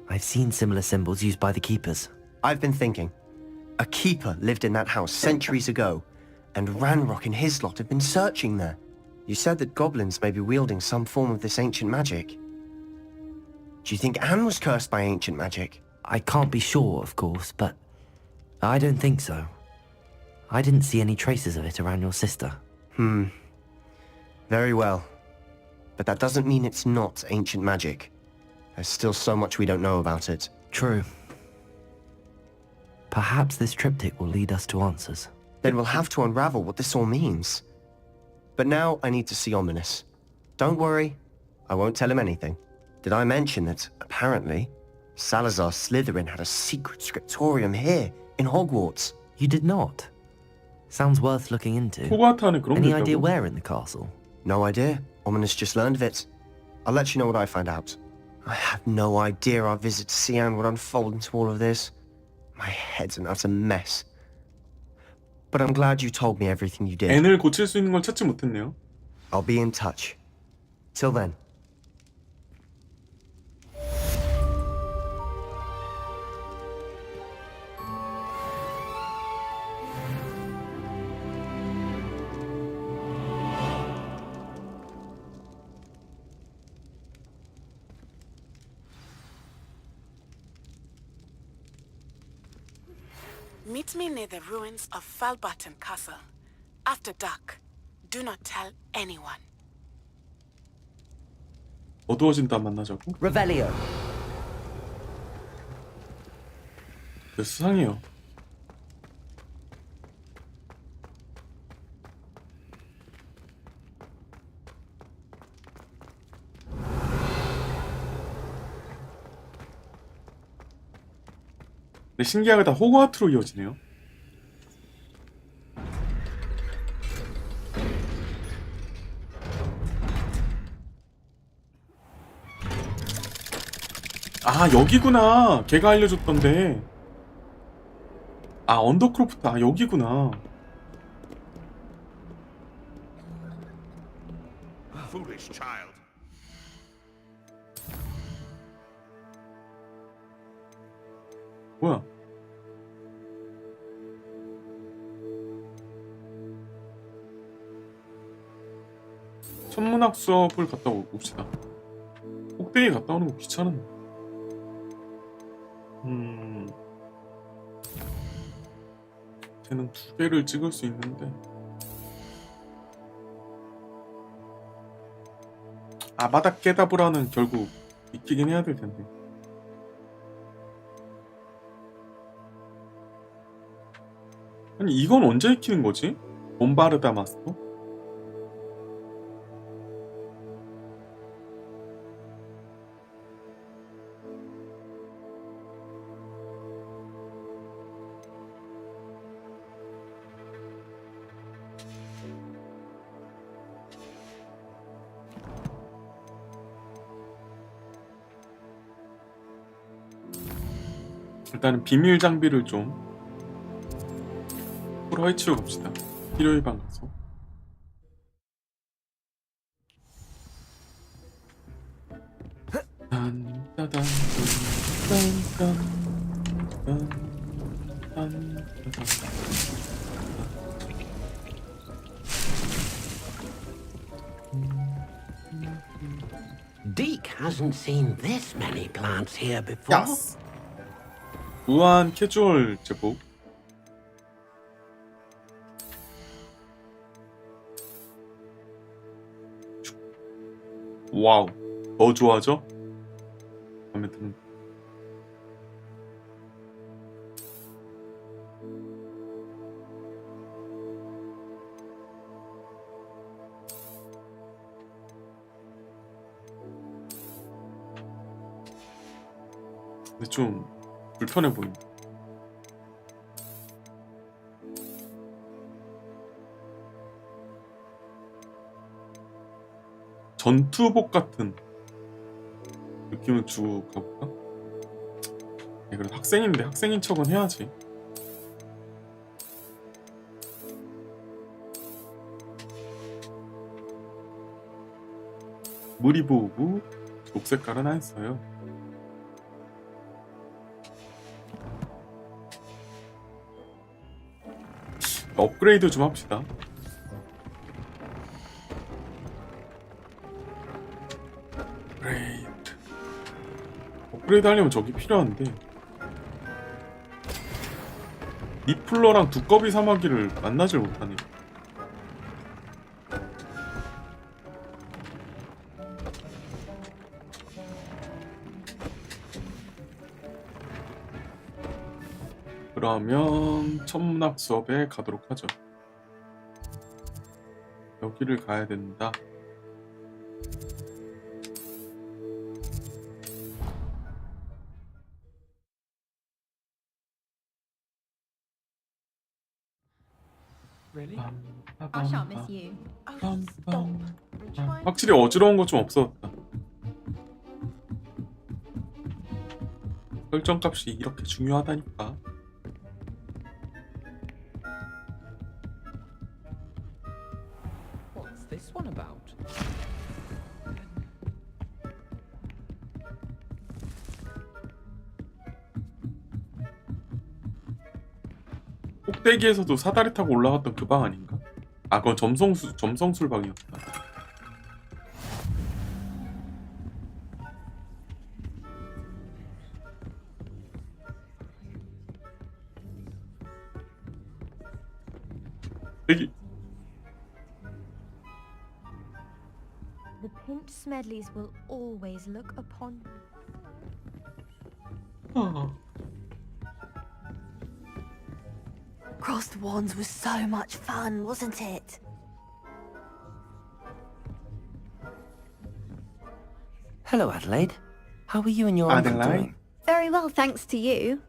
S5: I've seen similar symbols used by the keepers.
S14: I've been thinking. A keeper lived in that house centuries ago, and Ranrock and his lot have been searching there. You said that goblins may be wielding some form of this ancient magic. Do you think Anne was cursed by ancient magic?
S5: I can't be sure, of course, but I don't think so. I didn't see any traces of it around your sister.
S14: Very well. But that doesn't mean it's not ancient magic. There's still so much we don't know about it.
S5: True. Perhaps this triptych will lead us to answers.
S14: Then we'll have to unravel what this all means. But now I need to see Ominous. Don't worry, I won't tell him anything. Did I mention that, apparently, Salazar Slytherin had a secret scriptorium here in Hogwarts.
S5: You did not? Sounds worth looking into.
S4: 호그와트 안에 그런 게
S5: Any idea
S4: 있다고?
S5: where in the castle?
S14: No idea. Ominous just learned of it. I'll let you know what I find out. I had no idea our visit to Sian would unfold into all of this. My head's an utter mess. But I'm glad you told me everything you did.
S4: N을 고칠 수 있는 걸 찾지 못했네요.
S14: I'll be in touch. Till then.
S19: Meet me near the ruins of Falbaton Castle. After dark. Do not tell anyone.
S4: 어두워진다 만나자고?
S5: Revelio.
S4: 네, 수상해요. 근데 신기하게 다 호그와트로 이어지네요. 아 여기구나. 걔가 알려줬던데. 아 언더크로프트. 아 여기구나.
S8: Foolish child.
S4: 뭐야? 천문학 수업을 갔다 옵시다. 꼭대기 갔다 오는 거 귀찮은데. 쟤는 2개를 찍을 수 있는데. 아바다 깨다브라는 결국 익히긴 해야 될 텐데. 아니 이건 언제 익히는 거지? 봄바르다 마스터? 일단은 비밀 장비를 좀 풀어헤치고 갑시다. 필요의 방 가서. 딴따단
S7: Deke hasn't seen this many plants here before.
S4: 야스. 우아한 캐주얼 제복. 와우, 더 좋아져? 마음에 드는. 근데 좀 불편해 보인다. 전투복 같은 느낌을 주고 가볼까? 네, 그래도 학생인데 학생인 척은 해야지. 무리보호구 녹색깔은 안 써요. 업그레이드 좀 합시다. 업그레이드 하려면 저기 필요한데 리플러랑 두꺼비 사마귀를 만나질 못하네. 그러면 천문학 수업에 가도록 하죠. 여기를 가야 된다.
S9: Really? I shan't miss you.
S4: 확실히 어지러운 거 좀 없었다. 설정값이 이렇게 중요하다니까.
S9: What's this one about?
S4: 꼭대기에서도 사다리 타고 올라갔던 그 방 아닌가? 아, 그건 점성술 방이었다. 여기.
S12: The pimped Smedleys will always look upon you.
S17: Crossed Wands was so much fun, wasn't it?
S5: Hello, Adelaide. How are you and your uncle doing?
S12: Very well, thanks to you.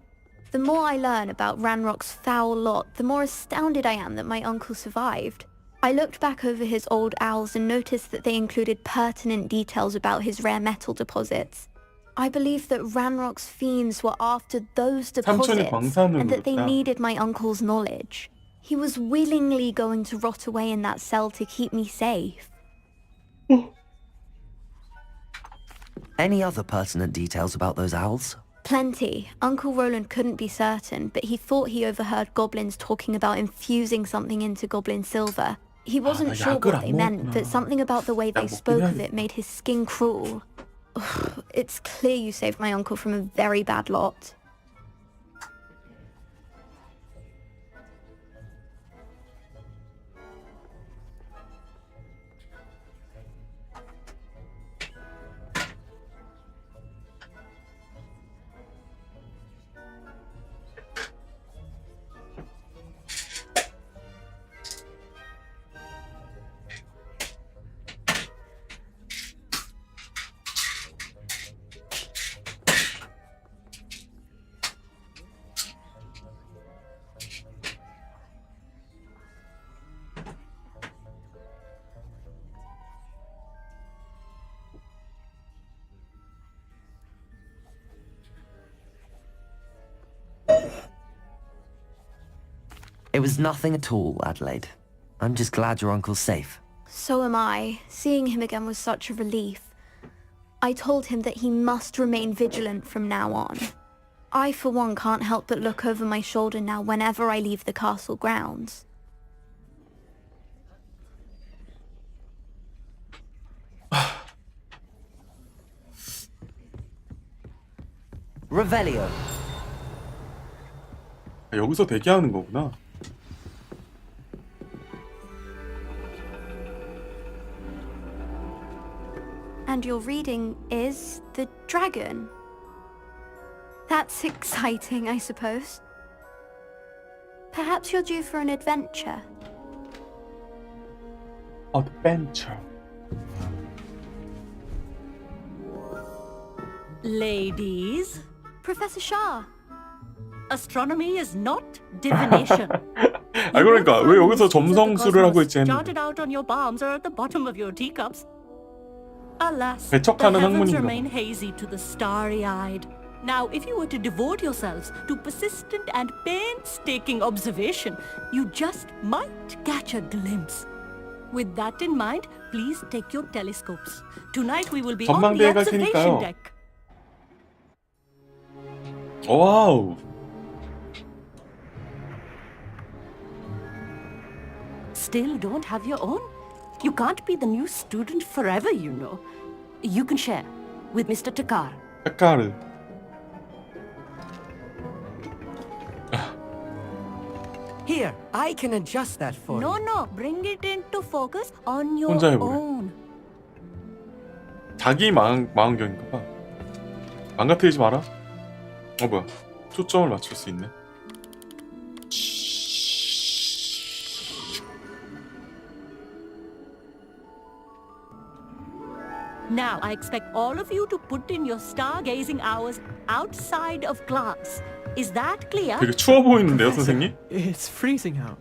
S12: The more I learn about Ranrock's foul lot, the more astounded I am that my uncle survived. I looked back over his old owls and noticed that they included pertinent details about his rare metal deposits. I believe that Ranrock's fiends were after those deposits and that they needed my uncle's knowledge. He was willingly going to rot away in that cell to keep me safe.
S5: Any other pertinent details about those owls?
S12: Plenty. Uncle Roland couldn't be certain, but he thought he overheard goblins talking about infusing something into goblin silver. He wasn't sure what they meant, but something about the way they spoke of it made his skin crawl. It's clear you saved my uncle from a very bad lot.
S5: It was nothing at all, Adelaide. I'm just glad your uncle's safe.
S12: So am I. Seeing him again was such a relief. I told him that he must remain vigilant from now on. I, for one, can't help but look over my shoulder now whenever I leave the castle grounds.
S5: Revelio.
S4: 여기서 대기하는 거구나.
S12: And your reading is The Dragon. That's exciting, I suppose. Perhaps you're due for an adventure.
S4: Adventure.
S9: Ladies.
S12: Professor Shah.
S9: Astronomy is not divination.
S4: 아 그러니까 왜 여기서 점성술을 하고 있지 했는데.
S9: Charted out on your palms or at the bottom of your teacups. Alas, the
S4: 배척하는
S9: heavens
S4: 학문인가
S9: remain hazy to the starry-eyed. Now, if you were to devote yourselves to persistent and painstaking observation, you just might catch a glimpse. With that in mind, please take your telescopes. Tonight we will be on the
S4: 전망대에 갈
S9: observation
S4: 테니까요.
S9: deck.
S4: 와우.
S9: Still don't have your own? You can't be the new student forever, you know. You can share with Mr. Takar.
S4: 타카르.
S15: Here, I can adjust that for
S9: No,
S15: you.
S9: no, bring it into focus on your
S4: 혼자 해보래.
S9: own.
S4: 자기 망원경인가 봐. 망가뜨리지 마라. 뭐야. 초점을 맞출 수 있네.
S9: Now, I expect all of you to put in your stargazing hours outside of class. Is that clear?
S4: 되게 추워 보이는데요, 선생님?
S15: It's freezing out.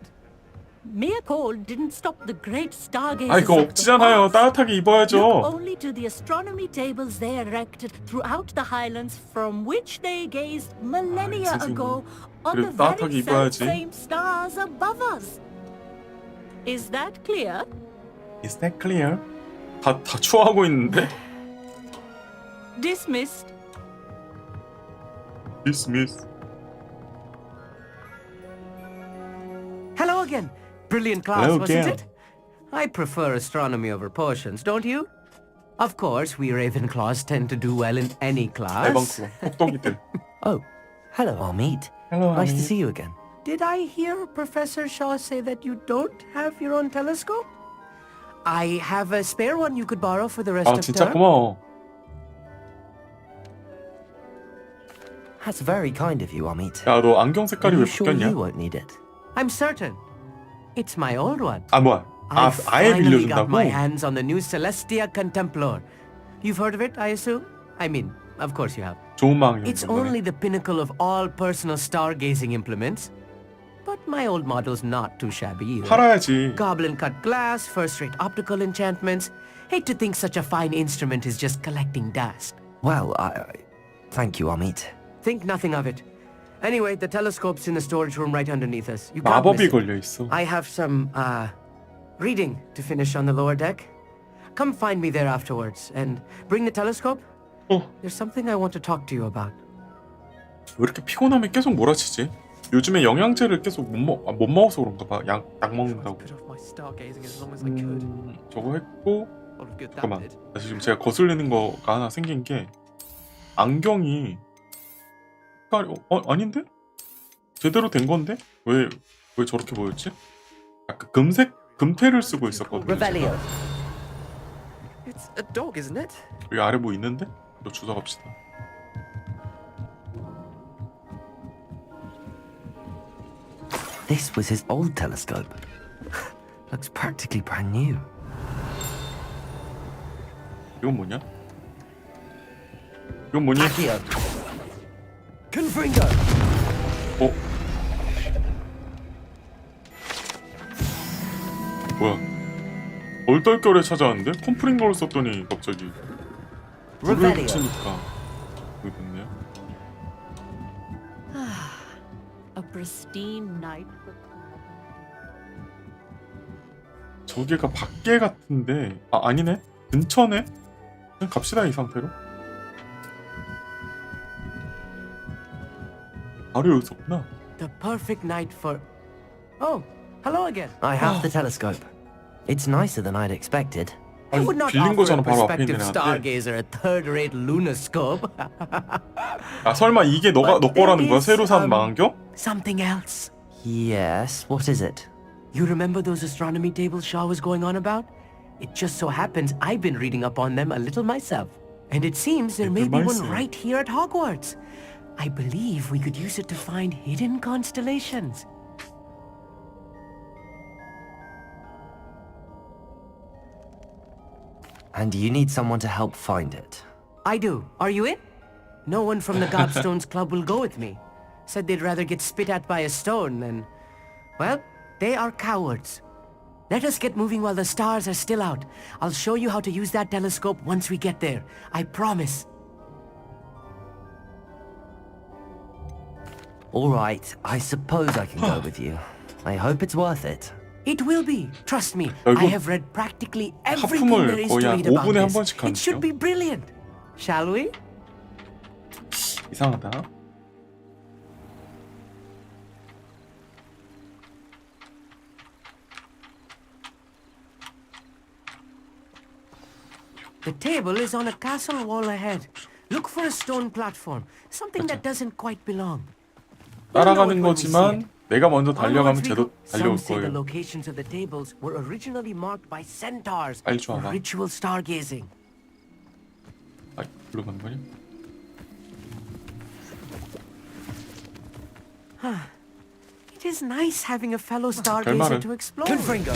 S9: mere cold didn't stop the great stargazers.
S4: 아, 이거 억지잖아요. 따뜻하게
S9: Look
S4: 입어야죠.
S9: only to the astronomy tables they erected throughout the highlands from which they gazed millennia ago on the very same stars above us. Is that clear?
S4: Is that clear? 다 추워하고 있는데?
S9: Dismissed.
S4: Dismiss.
S20: Hello again. Brilliant class, wasn't it? I prefer astronomy over potions, don't you? Of course, we Ravenclaws tend to do well in any class.
S5: Oh, hello, Armit.
S4: Hello,
S5: nice to see you again.
S20: Did I hear Professor Shaw say that you don't have your own telescope? I have a spare one you could borrow for the rest
S4: 아,
S20: of
S4: 진짜
S20: term.
S4: 고마워.
S5: That's very kind of you, Armit.
S4: 야, 너 안경 색깔이 왜
S5: sure
S4: 바뀌었냐?
S5: you won't need it?
S20: I'm certain. It's my old one.
S4: 아, 뭐야? 아, 아예
S20: finally got my
S4: 빌려준다고?
S20: hands on the new Celestia Contemplor. You've heard of it, I assume? I mean, of course you have.
S4: 좋은 마음이
S20: It's only the pinnacle of all personal stargazing implements. But my old model's not too shabby either.
S4: 팔아야지.
S20: Goblin cut glass, first-rate optical enchantments. Hate to think such a fine instrument is just collecting dust.
S5: Well, thank you, Armit.
S20: Think nothing of it. Anyway, the telescope's in the storage room right underneath us. You can't miss
S4: 마법이
S20: it.
S4: 걸려 있어.
S20: I have some reading to finish on the lower deck. Come find me there afterwards and bring the telescope. There's something I want to talk to you about.
S4: 왜 이렇게 피곤하면 계속 몰아치지? 요즘에 영양제를 계속 못 먹어서 그런가 봐. 약 먹는다고. 저거 했고 잠깐만. 지금 제가 거슬리는 거가 하나 생긴 게 안경이 색깔이 아닌데? 제대로 된 건데? 왜 저렇게 보였지? 약간 금태를 쓰고 있었거든요. 제가.
S20: It's a dog, isn't it?
S4: 여기 아래 뭐 있는데? 너 주워 갑시다.
S5: This was his old telescope. Looks practically brand new.
S4: 이건 뭐냐? 이건 뭐니?
S20: Confringo.
S4: 뭐야? 얼떨결에 찾아왔는데? 컴프링거를 썼더니 갑자기 불을 붙이니까 그게 됐네요.
S9: A pristine night.
S4: 저기가 밖에 같은데 아니네? 근처네? 그냥 갑시다 이 상태로. 바로 여기 있었구나.
S20: The perfect night for... Oh, hello again.
S5: I have the telescope. It's nicer than I'd expected.
S20: I would not
S4: 빌린
S20: offer a
S4: 거잖아, 바로 앞에
S20: prospective
S4: 있는 애한테.
S20: stargazer a third-rate lunoscope.
S4: 아 설마 이게 너 거라는 거야? 새로 산 망원경?
S20: Something else.
S5: Yes, what is it?
S20: You remember those astronomy tables Shaw was going on about? It just so happens I've been reading up on them a little myself. And it seems there may be one right here at Hogwarts. I believe we could use it to find hidden constellations.
S5: And you need someone to help find it.
S20: I do. Are you in? No one from the Gobstones Club will go with me. Said they'd rather get spit at by a stone than... Well, they are cowards. Let us get moving while the stars are still out. I'll show you how to use that telescope once we get there. I promise.
S5: All right, I suppose I can go with you. I hope it's worth it.
S20: It will be. Trust me. I have read practically everything there is to read about this. It should be brilliant. Shall we?
S4: 이상하다.
S20: The table is on a castle wall ahead. Look for a stone platform. Something that doesn't quite belong.
S4: 따라가는 거지만 내가 먼저 달려가면 쟤도 달려올
S20: Some say the
S4: 거예요.
S20: locations of the tables were originally marked by centaurs
S4: 빨리
S20: for
S4: 줘,
S20: ritual stargazing.
S4: 아, 일로 가는 거냐?
S20: It is nice having a fellow stargazer
S4: 말은.
S20: to explore.
S5: Confringo.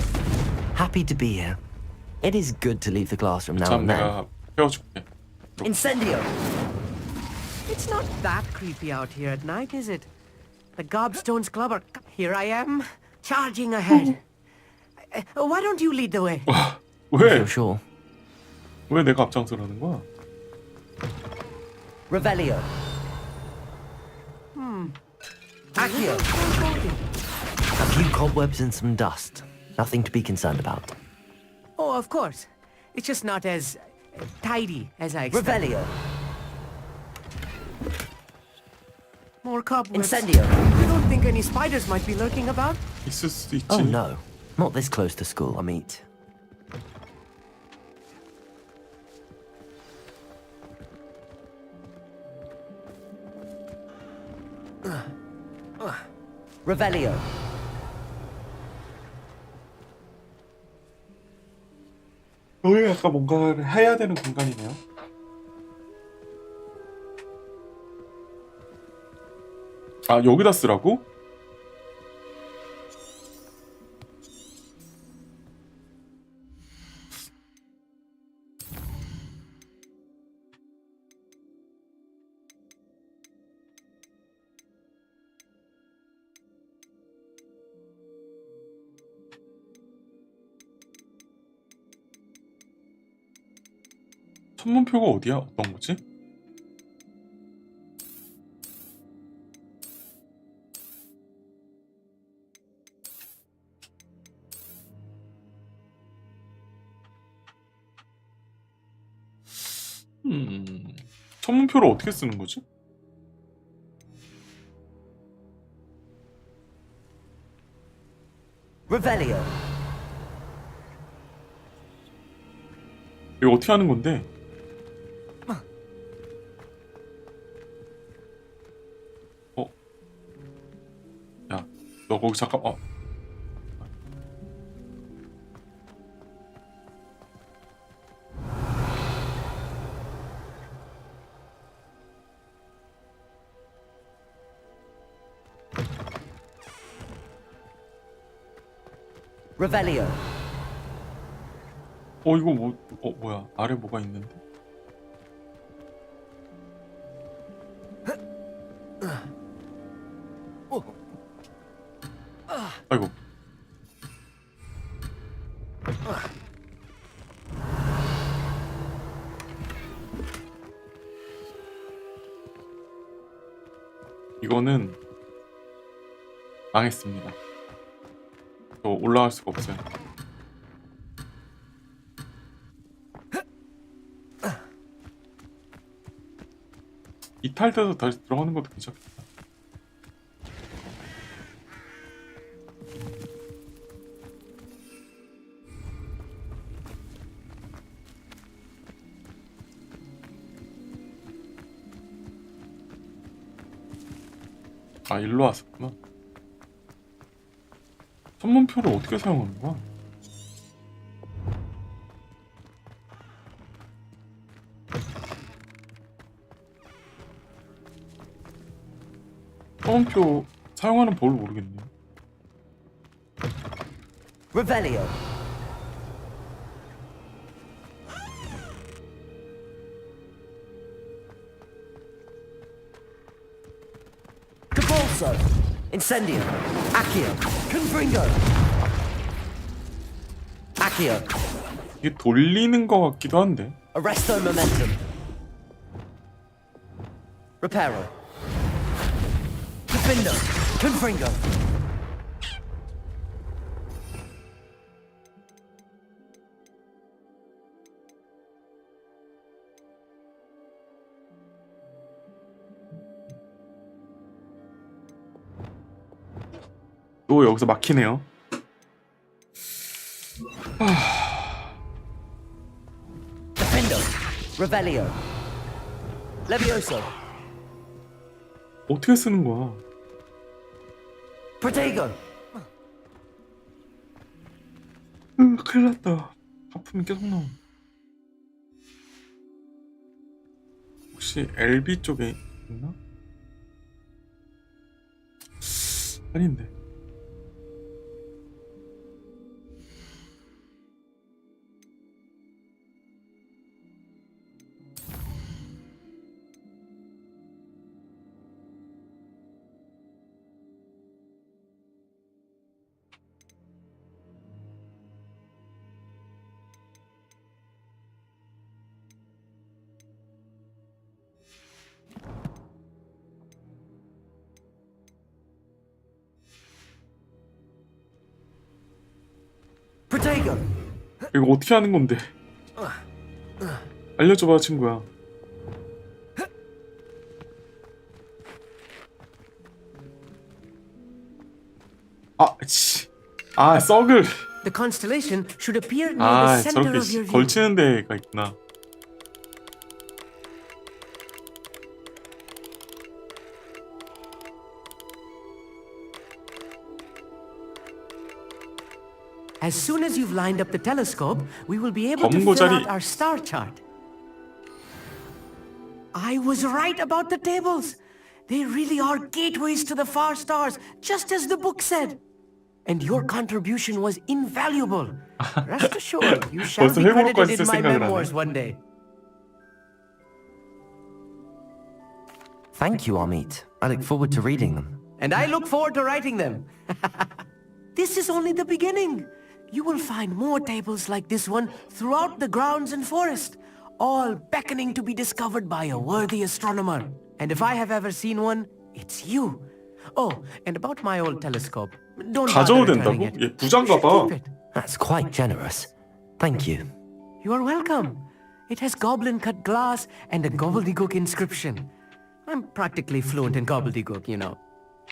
S5: Happy to be here. It is good to leave the classroom now
S4: 참
S5: and then.
S4: 내가 태워줄게.
S20: Incendio! It's not that creepy out here at night, is it? The Gobstones Club are... Here I am, charging ahead. Why don't you lead the way?
S4: 왜?
S5: Sure.
S4: 왜 내가 앞장서라는 거야?
S20: Revelio. Accio.
S5: A few cobwebs and some dust. Nothing to be concerned about.
S20: Oh, of course. It's just not as tidy as I expected. Revelio. More cobwebs. Incendio. You don't think any spiders might be lurking about?
S4: 있을 수도 있지.
S5: Oh no, not this close to school, I mean.
S20: Revelio.
S4: 여기가 약간 뭔가를 해야 되는 공간이네요. 아, 여기다 쓰라고? 천문표가 어디야? 어떤 거지? 천문표를 어떻게 쓰는 거지?
S20: Revelio.
S4: 이거 어떻게 하는 건데? 야, 너 거기 잠깐.
S20: Revelio.
S4: 이거 뭐? 뭐야? 아래 뭐가 있는데? 아이고. 이거는 망했습니다. 저 올라갈 수가 없어요. 이탈돼서 다시 들어가는 것도 괜찮겠다. 아, 일로 왔었구나. 천문표를 어떻게 사용하는 거야? 천문표 사용하는 법을 모르겠네요.
S20: Revelio. Capolso. Incendio. Accio. Confringo. Accio.
S4: 이게 돌리는 거 같기도 한데.
S20: Arresto momentum. Reparo. Defindo. Confringo.
S4: 또 여기서 막히네요.
S20: Defindo. Revelio. Levioso.
S4: 어떻게 쓰는 거야?
S20: Protego.
S4: 큰일 났다. 하품이 계속 나오네. 혹시 LB 쪽에 있나? 아닌데.
S20: Partaker.
S4: 이거 어떻게 하는 건데? 알려줘봐 친구야. 썩을.
S20: The constellation should appear near the center
S4: 저렇게
S20: of your view.
S4: 걸치는 데가 있구나.
S20: As soon as you've lined up the telescope, we will be able to fill out our star chart. I was right about the tables. They really are gateways to the far stars, just as the book said. And your contribution was invaluable. Rest assured, you shall be credited in my memoirs one day.
S5: Thank you, Amit. I look forward to reading them.
S20: And I look forward to writing them. This is only the beginning. You will find more tables like this one throughout the grounds and forest, all beckoning to be discovered by a worthy astronomer. And if I have ever seen one, it's you. Oh, and about my old telescope. Don't bother returning it.
S4: 얘 부자인가 봐.
S5: That's quite generous. Thank you.
S20: You are welcome. It has goblin-cut glass and a gobbledygook inscription. I'm practically fluent in gobbledygook, you know.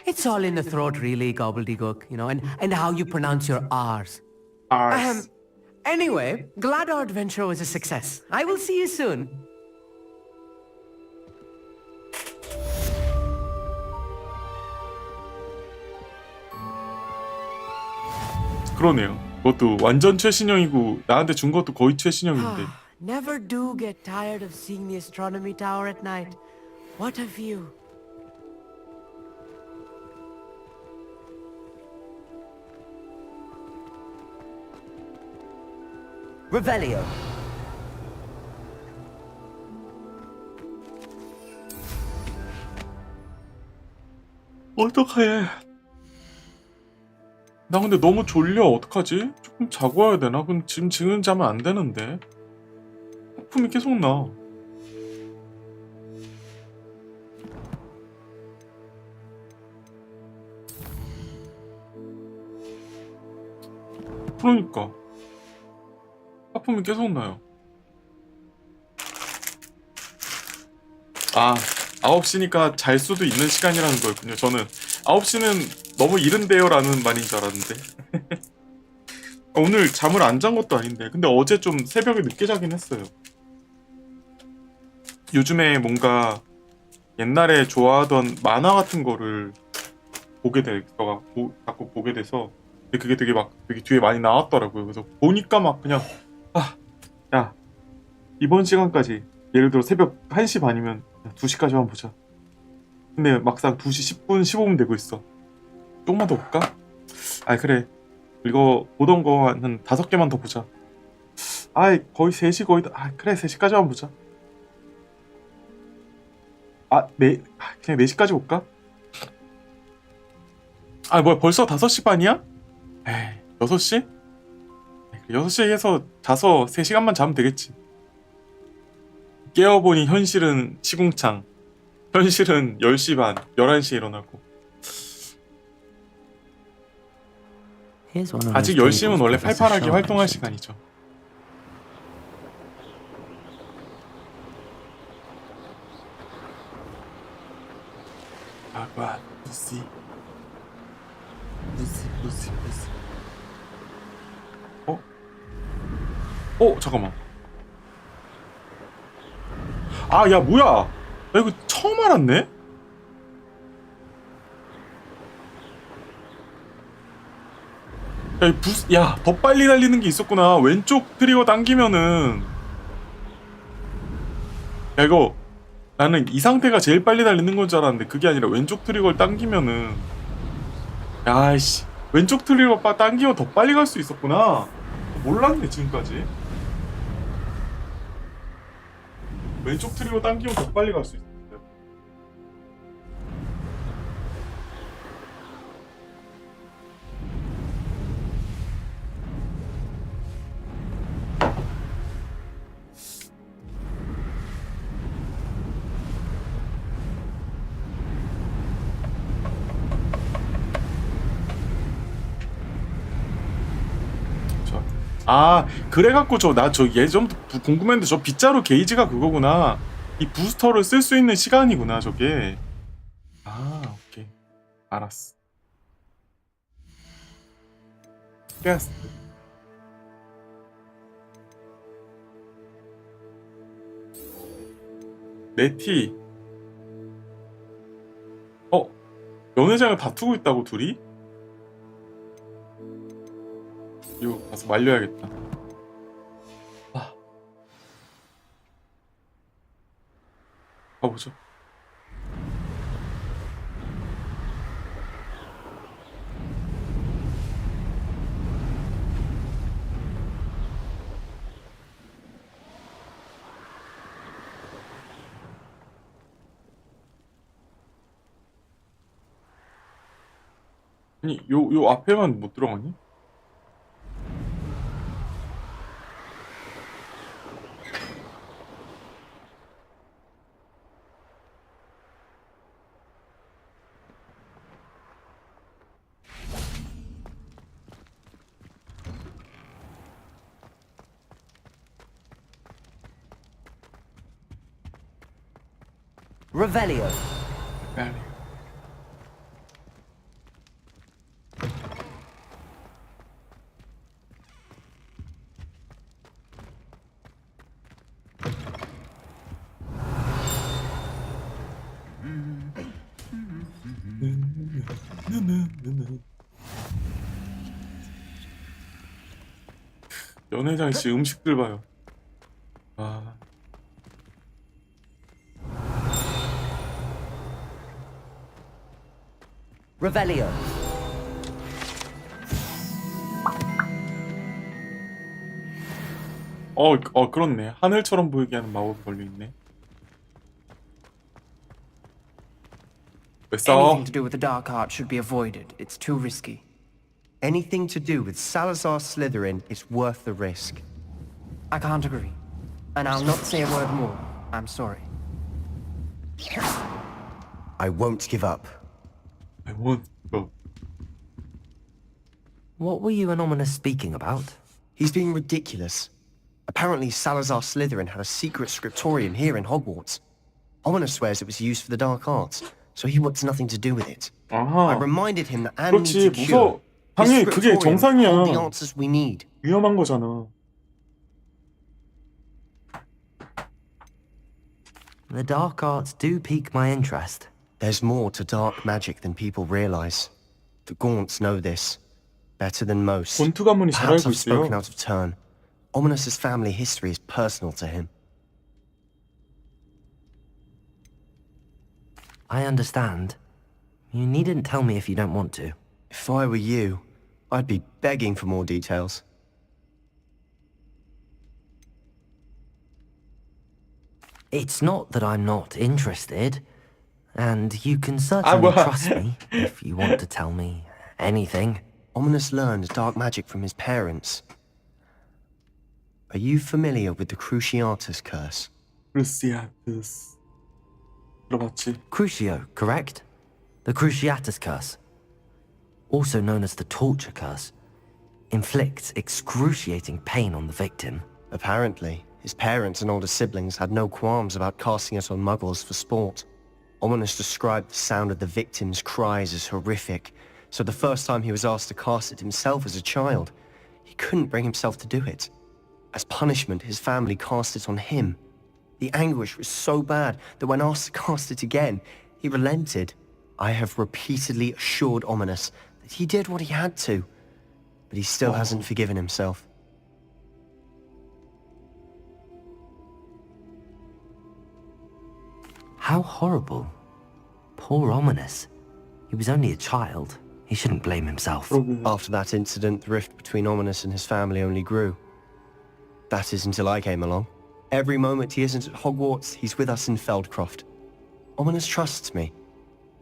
S20: It's all in the throat, really, gobbledygook, you know, and how you pronounce your R's. Anyway, glad our adventure was a success. I will see you soon.
S4: 그러네요. 그것도 완전 최신형이고 나한테 준 것도 거의 최신형인데.
S20: Never do get tired of seeing the astronomy tower at night. What a view.
S5: Revelio.
S4: 어떡해. 나 근데 너무 졸려. 어떡하지? 조금 자고 와야 되나? 근데 지금 자면 안 되는데. 하품이 계속 나. 그러니까 하품이 계속 나요. 9시니까 잘 수도 있는 시간이라는 거였군요. 저는 9시는 너무 이른데요 라는 말인 줄 알았는데. 오늘 잠을 안 잔 것도 아닌데. 근데 어제 좀 새벽에 늦게 자긴 했어요. 요즘에 뭔가 옛날에 좋아하던 만화 같은 거를 자꾸 보게 돼서 근데 그게 되게 뒤에 많이 나왔더라고요. 그래서 보니까 막 그냥 야 이번 시간까지 예를 들어 새벽 1시 반이면 2시까지만 보자. 근데 막상 2시 10분 15분 되고 있어. 조금만 더 볼까? 그래 이거 보던 거 한 5개만 더 보자. 거의 3시 거의 그래 3시까지만 보자. 그냥 4시까지 볼까? 뭐야 벌써 5시 반이야? 6시? 6시에 해서 자서 3시간만 자면 되겠지. 깨어보니 현실은 시궁창. 현실은 10시 반, 11시에 일어나고. 아직 10시면 원래 팔팔하게 활동할 시간이죠. 루시. 잠깐만. 야 뭐야? 나 이거 처음 알았네? 더 빨리 달리는 게 있었구나. 왼쪽 트리거 당기면은 이거 나는 이 상태가 제일 빨리 달리는 건 줄 알았는데 그게 아니라 왼쪽 트리거를 당기면은 야이씨 왼쪽 트리거 당기면 더 빨리 갈 수 있었구나. 몰랐네 지금까지. 왼쪽 트리거 당기면 더 빨리 갈 수 있어요. 자, 아 그래갖고 저 예전부터 궁금했는데 저 빗자루 게이지가 그거구나. 이 부스터를 쓸 수 있는 시간이구나 저게. 아 오케이 알았어. 깨웠어. 네티. 연회장을 다투고 있다고 둘이? 이거 가서 말려야겠다. 가보죠. 아니 요 앞에만 못 들어가니?
S20: Revelio.
S4: 연회장 씨 음식들 봐요. 아.
S20: Revelio.
S4: 그렇네. 하늘처럼 보이게 하는 마법이 걸려있네. 왜 싸워?
S20: Anything to do with the dark art should be avoided. It's too risky.
S14: Anything to do with Salazar Slytherin is worth the risk.
S20: I can't agree. And I'll not say a word more. I'm sorry.
S14: I won't give up.
S4: I won't give up.
S5: What were you and Ominous speaking about?
S14: He's being ridiculous. Apparently Salazar Slytherin had a secret scriptorium here in Hogwarts. Ominous swears it was used for the dark arts, so he wants nothing to do with it. I reminded him that Anne needs a cure.
S4: 당연히 그게 정상이야.
S14: All the answers we need.
S4: 위험한 거잖아.
S5: The dark arts do pique my interest.
S14: There's more to dark magic than people realize. The Gaunts know this better than most.
S4: 곤투 가문이 잘
S14: Perhaps
S4: 알고
S14: I've spoken
S4: 있어요.
S14: out of turn. Ominous's family history is personal to him.
S5: I understand. You needn't tell me if you don't want to.
S14: If I were you, I'd be begging for more details.
S5: It's not that I'm not interested. And you can certainly trust me if you want to tell me anything.
S14: Ominous learned dark magic from his parents. Are you familiar with the Cruciatus curse?
S4: Cruciatus. 들어봤지?
S5: Crucio, correct? The Cruciatus curse. Also known as the torture curse. Inflicts excruciating pain on the victim.
S14: Apparently, his parents and older siblings had no qualms about casting it on muggles for sport. Ominous described the sound of the victim's cries as horrific, so the first time he was asked to cast it himself as a child, he couldn't bring himself to do it. As punishment, his family cast it on him. The anguish was so bad that when asked to cast it again, he relented. I have repeatedly assured Ominous that he did what he had to, but he still hasn't forgiven himself.
S5: How horrible. Poor Ominous. He was only a child. He shouldn't blame himself.
S14: After that incident, the rift between Ominous and his family only grew. That is until I came along. Every moment he isn't at Hogwarts, he's with us in Feldcroft. Ominous trusts me.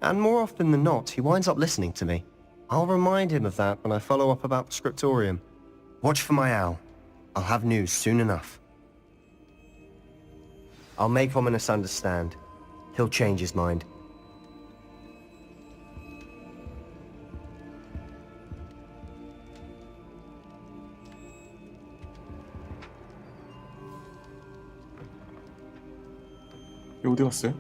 S14: And more often than not, he winds up listening to me. I'll remind him of that when I follow up about the scriptorium. Watch for my owl. I'll have news soon enough. I'll make Ominous understand. He'll change his mind.
S4: 얘 어디 갔어요?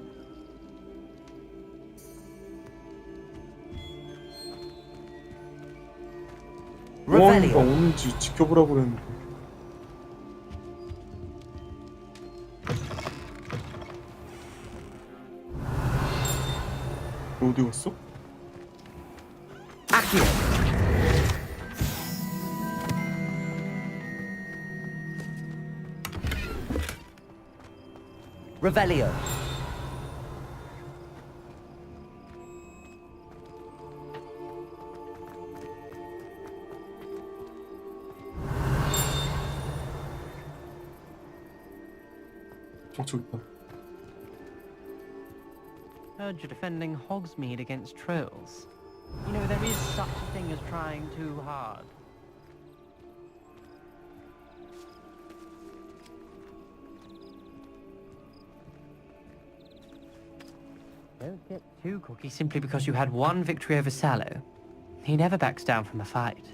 S4: 공원이가 오는지 지켜보라고 그랬는데. 얘 어디 갔어?
S20: Revelio.
S4: 저기 있다.
S20: Heard you're defending Hogsmeade against trolls. You know, there is such a thing as trying too hard. Don't get too cocky simply because you had one victory over Sallow. He never backs down from a fight.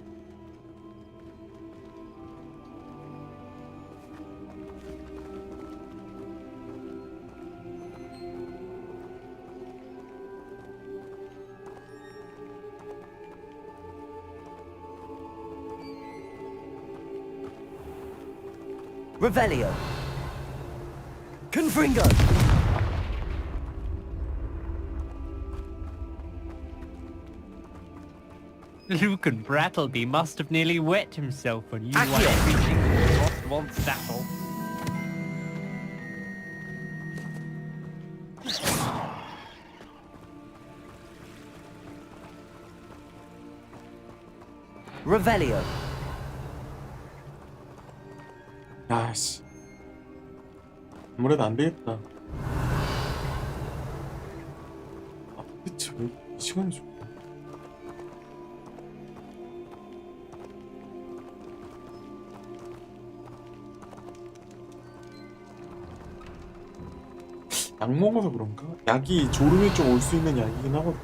S20: Revelio. Confringo. Luke and Brattleby must have nearly wet himself when you won every single lost once battle. Revelio.
S4: 아씨. 아무래도 안 되겠다. 아, 대체 왜 이 시간이 좋아? 약 먹어서 그런가? 약이 졸음이 좀 올 수 있는 약이긴 하거든.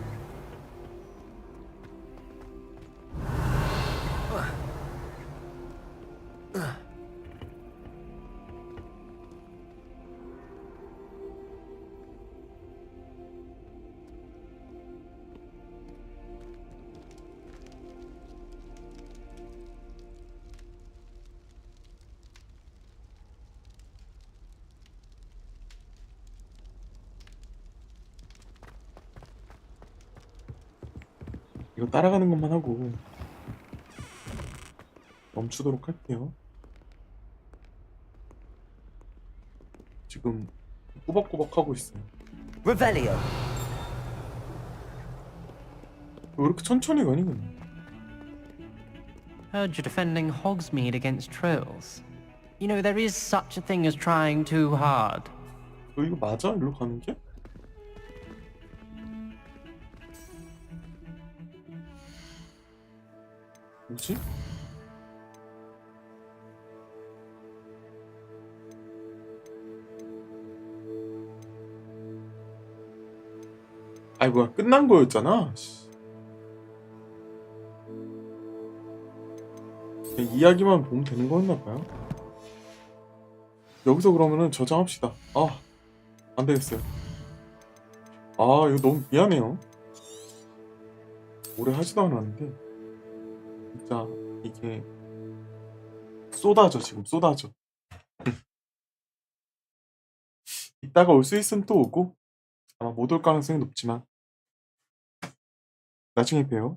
S4: 이거 따라가는 것만 하고 멈추도록 할게요. 지금 꾸벅꾸벅 하고 있어요.
S20: Revelio.
S4: 왜 이렇게 천천히 가니 근데?
S20: Heard you're defending Hogsmeade against trolls. You know, there is such a thing as trying too hard.
S4: 이거 맞아? 일로 가는 게? 뭐지? 아이 뭐야 끝난 거였잖아. 이야기만 보면 되는 거였나봐요. 여기서 그러면은 저장합시다. 아 안되겠어요. 아 이거 너무 미안해요. 오래 하지도 않았는데 진짜 이게 쏟아져. 지금 쏟아져. 이따가 올 수 있으면 또 오고 아마 못 올 가능성이 높지만 나중에 봬요.